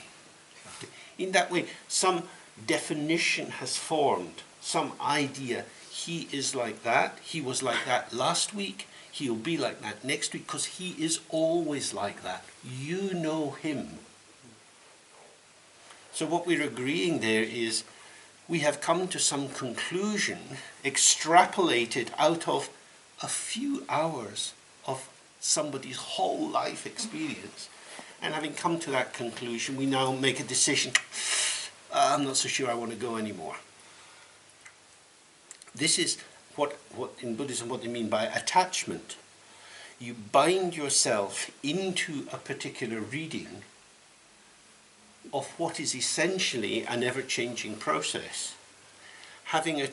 Speaker 1: In that way, some definition has formed, some idea. He is like that. He was like that last week. He'll be like that next week, because he is always like that. You know him. So what we're agreeing there is we have come to some conclusion extrapolated out of a few hours of somebody's whole life experience. And having come to that conclusion, we now make a decision. I'm not so sure I want to go anymore. This is what in Buddhism, what they mean by attachment. You bind yourself into a particular reading of what is essentially an ever-changing process. Having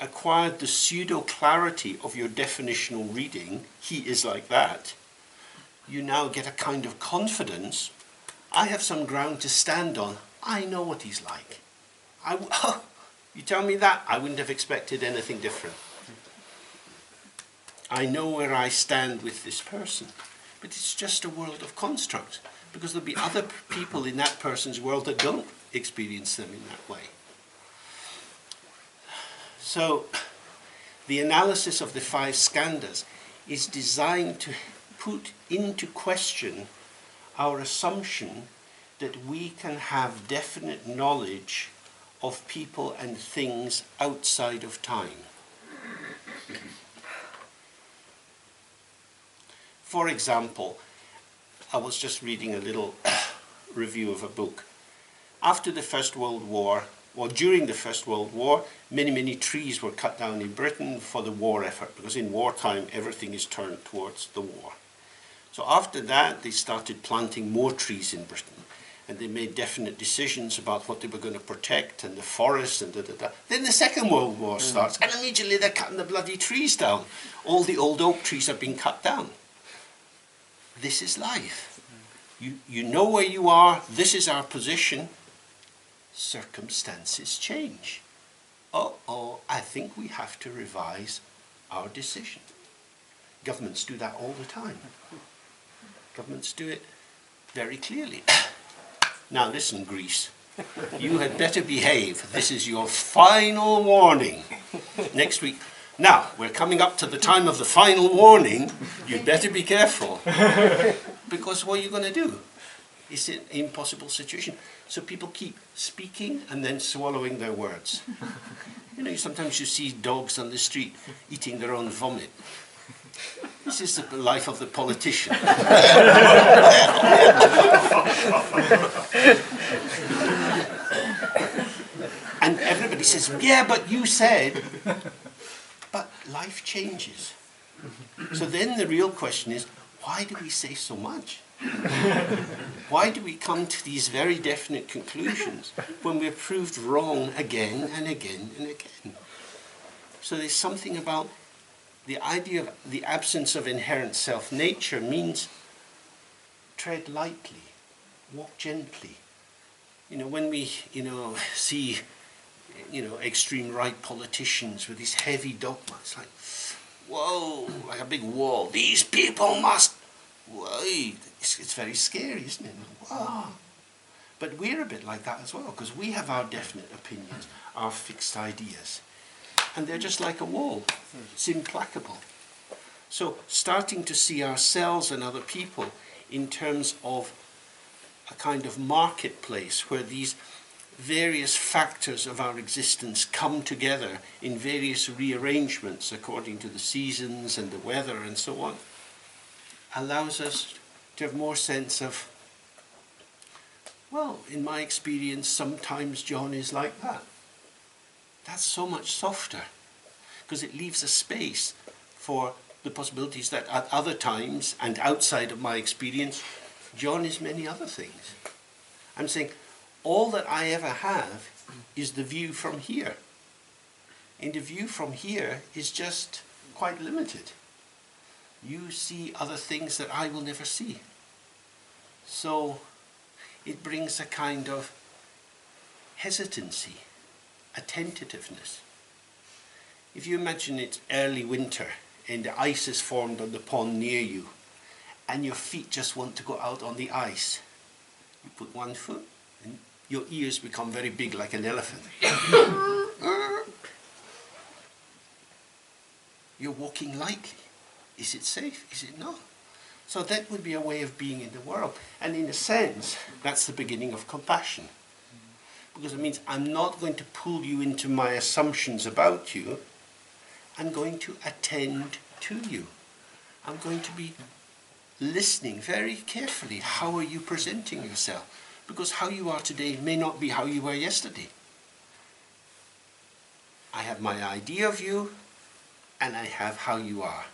Speaker 1: acquired the pseudo-clarity of your definitional reading, he is like that, you now get a kind of confidence. I have some ground to stand on. I know what he's like. You tell me that, I wouldn't have expected anything different. I know where I stand with this person. But it's just a world of constructs, because there'll be other people in that person's world that don't experience them in that way. So the analysis of the 5 skandhas is designed to put into question our assumption that we can have definite knowledge of people and things outside of time. For example, I was just reading a little review of a book. After the First World War, well, during the First World War, many trees were cut down in Britain for the war effort, because in wartime everything is turned towards the war. So after that, they started planting more trees in Britain, and they made definite decisions about what they were going to protect, and the forests, and da-da-da. Then the Second World War starts, and immediately they're cutting the bloody trees down. All the old oak trees have been cut down. This is life. You know where you are, this is our position. Circumstances change. I think we have to revise our decision. Governments do that all the time. Governments do it very clearly. Now listen, Greece, you had better behave. This is your final warning. Next week. Now, we're coming up to the time of the final warning. You'd better be careful. Because what are you going to do? It's an impossible situation. So people keep speaking and then swallowing their words. You know, sometimes you see dogs on the street eating their own vomit. This is the life of the politician. And everybody says, yeah, but you said. But life changes. So then the real question is, why do we say so much? Why do we come to these very definite conclusions when we're proved wrong again and again and again? So there's something about the idea of the absence of inherent self-nature means tread lightly, walk gently. You know, when we, see, extreme right politicians with these heavy dogmas, it's like, whoa, like a big wall. These people must, whoa, it's very scary, isn't it? Wow. But we're a bit like that as well, because we have our definite opinions, our fixed ideas. And they're just like a wall. It's implacable. So starting to see ourselves and other people in terms of a kind of marketplace where these various factors of our existence come together in various rearrangements according to the seasons and the weather and so on, allows us to have more sense of, well, in my experience, sometimes John is like that. That's so much softer, because it leaves a space for the possibilities that at other times and outside of my experience, John is many other things. I'm saying all that I ever have is the view from here. And the view from here is just quite limited. You see other things that I will never see. So it brings a kind of hesitancy, a tentativeness. If you imagine it's early winter and the ice is formed on the pond near you and your feet just want to go out on the ice, you put one foot and your ears become very big like an elephant. You're walking lightly. Is it safe? Is it not? So that would be a way of being in the world. And in a sense, that's the beginning of compassion. Because it means I'm not going to pull you into my assumptions about you. I'm going to attend to you. I'm going to be listening very carefully. How are you presenting yourself? Because how you are today may not be how you were yesterday. I have my idea of you, and I have how you are.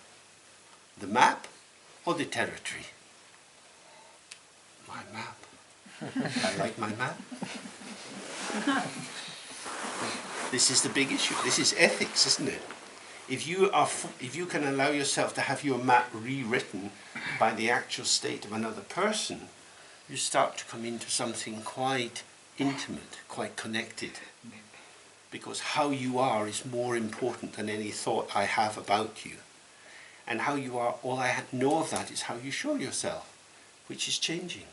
Speaker 1: The map or the territory? My map. I like my map. This is the big issue. This is ethics, isn't it? If you can allow yourself to have your map rewritten by the actual state of another person, you start to come into something quite intimate, quite connected. Because how you are is more important than any thought I have about you. And how you are, all I know of that is how you show yourself, which is changing.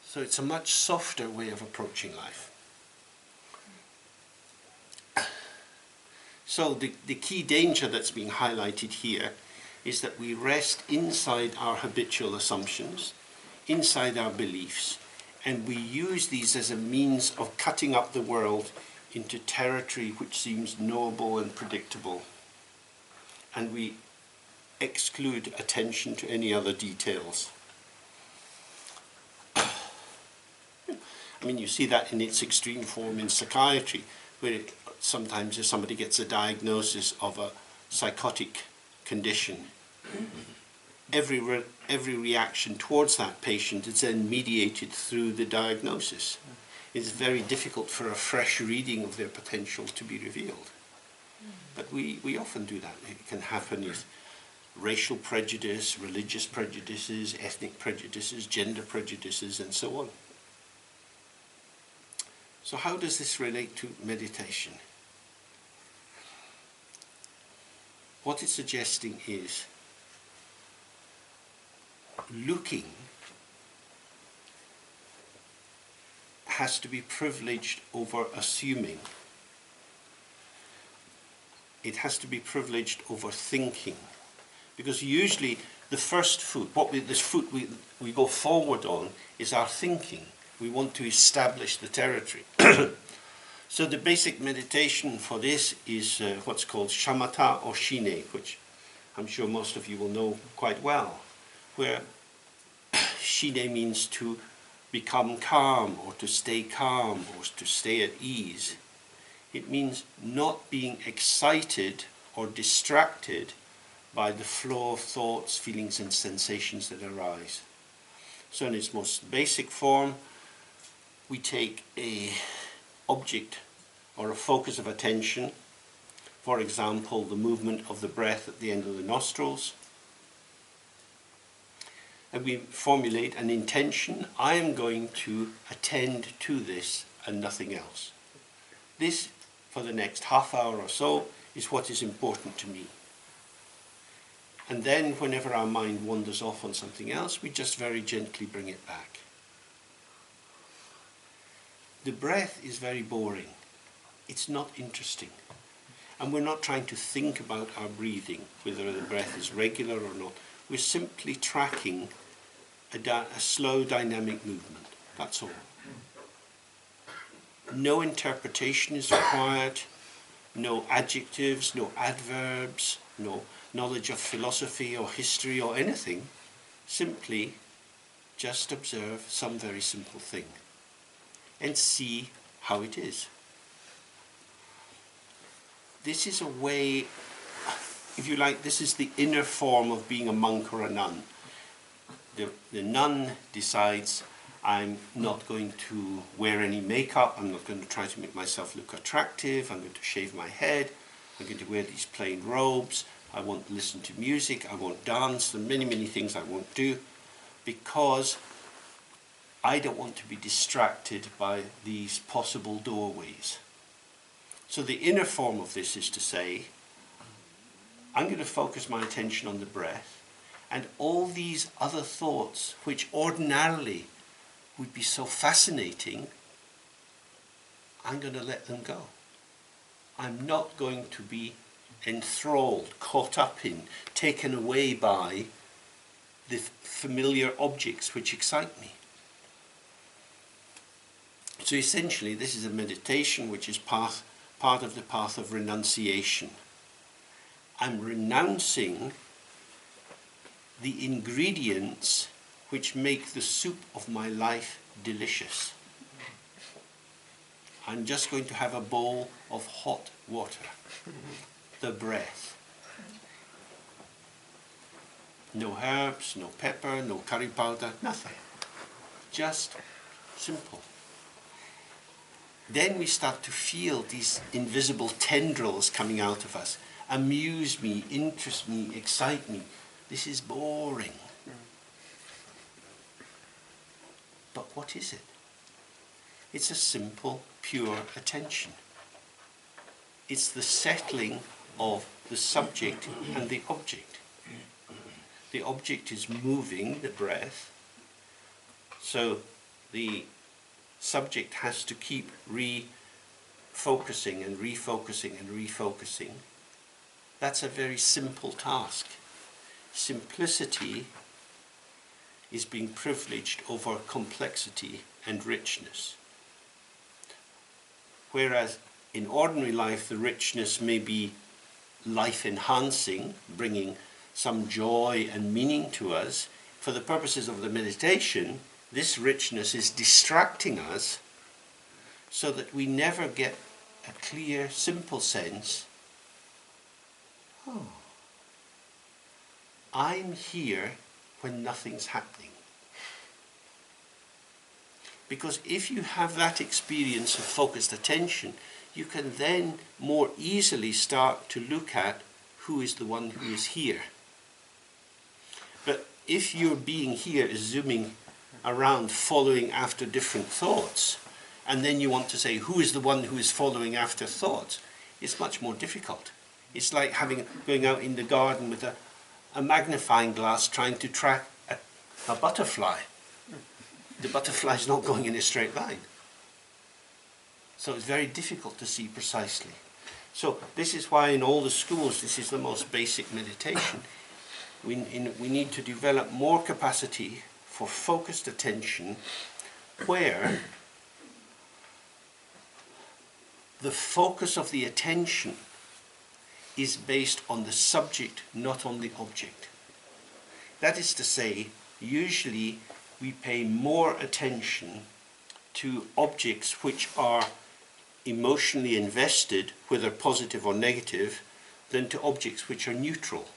Speaker 1: So it's a much softer way of approaching life. So the key danger that's being highlighted here is that we rest inside our habitual assumptions, inside our beliefs, and we use these as a means of cutting up the world into territory which seems knowable and predictable. And we exclude attention to any other details. I mean, you see that in its extreme form in psychiatry, where sometimes if somebody gets a diagnosis of a psychotic condition, every reaction towards that patient is then mediated through the diagnosis. It's very difficult for a fresh reading of their potential to be revealed. But we often do that. It can happen with racial prejudice, religious prejudices, ethnic prejudices, gender prejudices, and so on. So how does this relate to meditation? What it's suggesting is looking has to be privileged over assuming. It has to be privileged over thinking. Because usually the first foot, this foot we go forward on, is our thinking. We want to establish the territory. So the basic meditation for this is what's called shamatha or shine, which I'm sure most of you will know quite well, where shine means to become calm, or to stay calm, or to stay at ease. It means not being excited or distracted by the flow of thoughts, feelings, and sensations that arise. So in its most basic form, we take an object or a focus of attention, for example, the movement of the breath at the end of the nostrils, and we formulate an intention. I am going to attend to this and nothing else. This, for the next half hour or so, is what is important to me. And then whenever our mind wanders off on something else, we just very gently bring it back. The breath is very boring. It's not interesting. And we're not trying to think about our breathing, whether the breath is regular or not. We're simply tracking a slow dynamic movement. That's all. No interpretation is required, no adjectives, no adverbs, no knowledge of philosophy or history or anything. Simply just observe some very simple thing and see how it is. This is a way, if you like, this is the inner form of being a monk or a nun. The nun decides, I'm not going to wear any makeup, I'm not going to try to make myself look attractive, I'm going to shave my head, I'm going to wear these plain robes, I won't listen to music, I won't dance, there are many, many things I won't do, because I don't want to be distracted by these possible doorways. So the inner form of this is to say, I'm going to focus my attention on the breath, and all these other thoughts, which ordinarily would be so fascinating, I'm going to let them go. I'm not going to be enthralled, caught up in, taken away by the familiar objects which excite me. So essentially this is a meditation which is part of the path of renunciation. I'm renouncing the ingredients which make the soup of my life delicious. I'm just going to have a bowl of hot water, the breath. No herbs, no pepper, no curry powder, nothing. Just simple. Then we start to feel these invisible tendrils coming out of us. Amuse me, interest me, excite me. This is boring. But what is it? It's a simple, pure attention. It's the settling of the subject and the object. The object is moving, the breath, so the subject has to keep refocusing and refocusing and refocusing. That's a very simple task. Simplicity is being privileged over complexity and richness. Whereas in ordinary life the richness may be life-enhancing, bringing some joy and meaning to us. For the purposes of the meditation, this richness is distracting us so that we never get a clear, simple sense, oh, I'm here when nothing's happening. Because if you have that experience of focused attention, you can then more easily start to look at who is the one who is here. But if your being here is zooming around following after different thoughts, and then you want to say who is the one who is following after thoughts, it's much more difficult. It's like going out in the garden with a magnifying glass trying to track a butterfly. The butterfly is not going in a straight line. So it's very difficult to see precisely. So this is why in all the schools this is the most basic meditation. We need to develop more capacity for focused attention where the focus of the attention is based on the subject, not on the object. That is to say, usually we pay more attention to objects which are emotionally invested, whether positive or negative, than to objects which are neutral.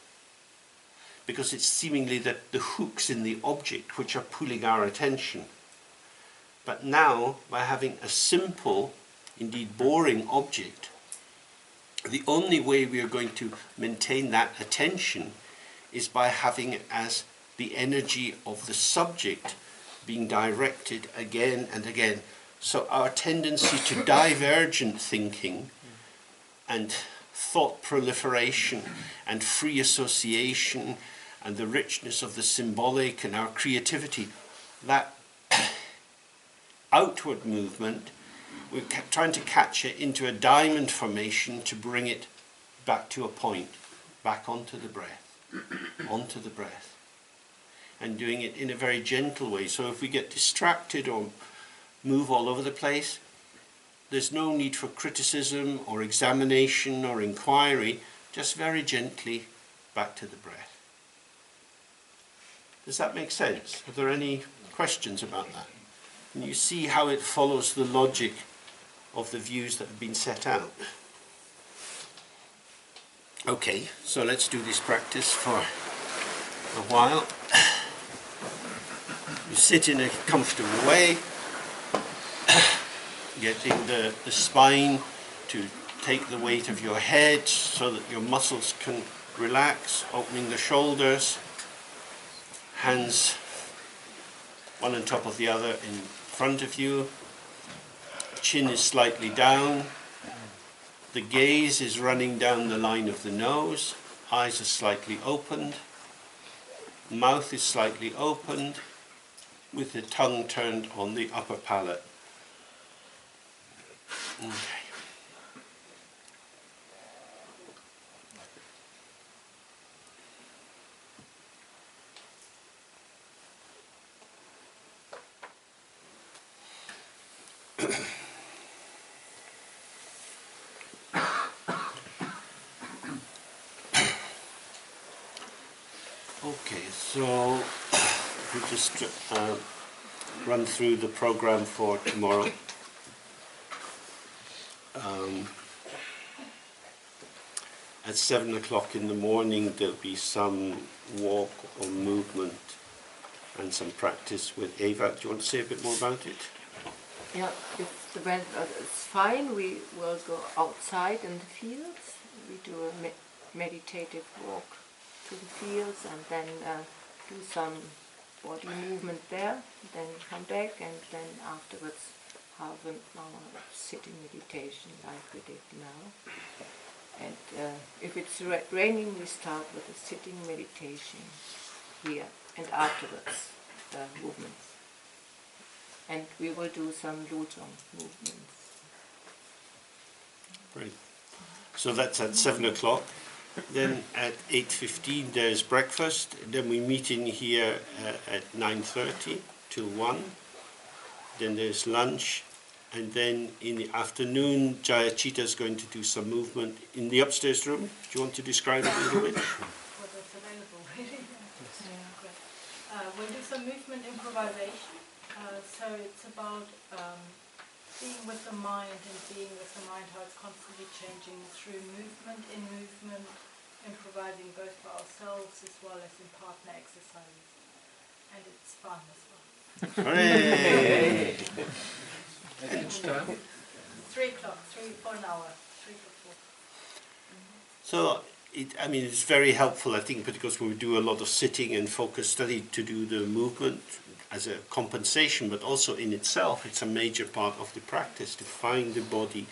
Speaker 1: Because it's seemingly the hooks in the object which are pulling our attention. But now, by having a simple, indeed boring object, the only way we are going to maintain that attention is by having it as the energy of the subject being directed again and again. So our tendency to divergent thinking and thought proliferation and free association and the richness of the symbolic and our creativity, that outward movement, we're trying to catch it into a diamond formation to bring it back to a point, back onto the breath, and doing it in a very gentle way. So if we get distracted or move all over the place, there's no need for criticism or examination or inquiry, just very gently back to the breath. Does that make sense? Are there any questions about that? And you see how it follows the logic of the views that have been set out. Okay, so let's do this practice for a while. You sit in a comfortable way, getting the spine to take the weight of your head so that your muscles can relax, opening the shoulders, hands one on top of the other in front of you, chin is slightly down, the gaze is running down the line of the nose, eyes are slightly opened, mouth is slightly opened, with the tongue turned on the upper palate. Okay. Okay, so we just run through the program for tomorrow. At 7 o'clock in the morning there'll be some walk or movement and some practice with Eva. Do you want to say a bit more about it?
Speaker 2: Yeah, if the weather is fine, we will go outside in the fields. We do a meditative walk to the fields and then do some body movement there, then come back and then afterwards have a sitting meditation like we did now. And if it's raining, we start with a sitting meditation here and afterwards movements. And we will do some Dzogchen movements.
Speaker 1: Great. So that's at 7 o'clock. Then at 8:15 there's breakfast. Then we meet in here at 9:30 till 1. Then there's lunch. And then in the afternoon, Jayachita is going to do some movement in the upstairs room. Do you want to describe it a little bit?
Speaker 3: Well, that's available, really. We'll do some movement improvisation. So it's about being working with the mind and being with the mind, how it's constantly changing through movement, in movement, improvising both for ourselves as well as in partner exercises. And it's fun as well.
Speaker 1: Hooray!
Speaker 4: At each time?
Speaker 3: 3 o'clock, 3 for an hour, 3 to 4.
Speaker 1: So, I mean, it's very helpful, I think, because we do a lot of sitting and focus study to do the movement as a compensation, but also in itself, it's a major part of the practice to find the body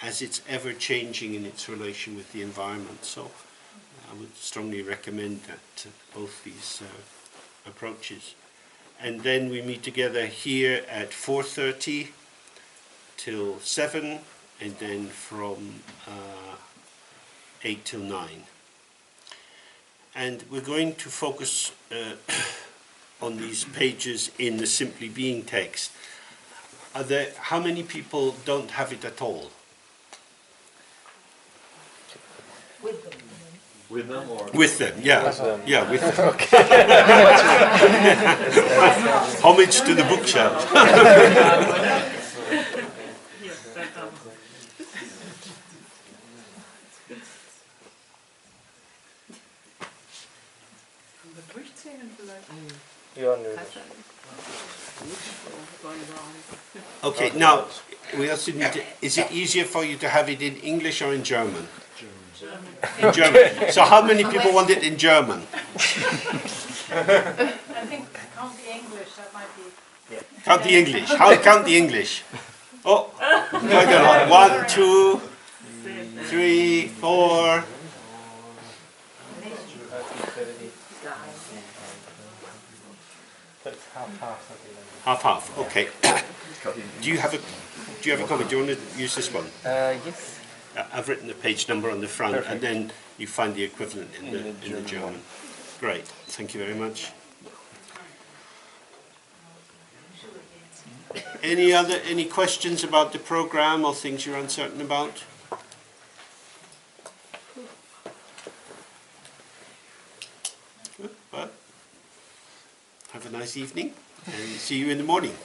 Speaker 1: as it's ever changing in its relation with the environment. So, I would strongly recommend that both these approaches. And then we meet together here at 4:30 till 7, and then from 8 till 9. And we're going to focus on these pages in the Simply Being text. How many people don't have it at all?
Speaker 4: With them or?
Speaker 1: With them, yeah. Yeah, with them. Homage to the bookshelf. Okay, now, we also need to, is it easier for you to have it in English or in German? In German. So how many people want it in German?
Speaker 3: I think count the English, that might be...
Speaker 1: Count the English. How count the English? Oh, quite a lot. 1, 2, 3, 4. Half. Okay. Do you have a copy? Do you want to use this one?
Speaker 5: Yes.
Speaker 1: I've written the page number on the front,
Speaker 5: Perfect.
Speaker 1: and then you find the equivalent in the German. Great. Thank you very much. Any questions about the program or things you're uncertain about? Good. Well, have a nice evening, and see you in the morning.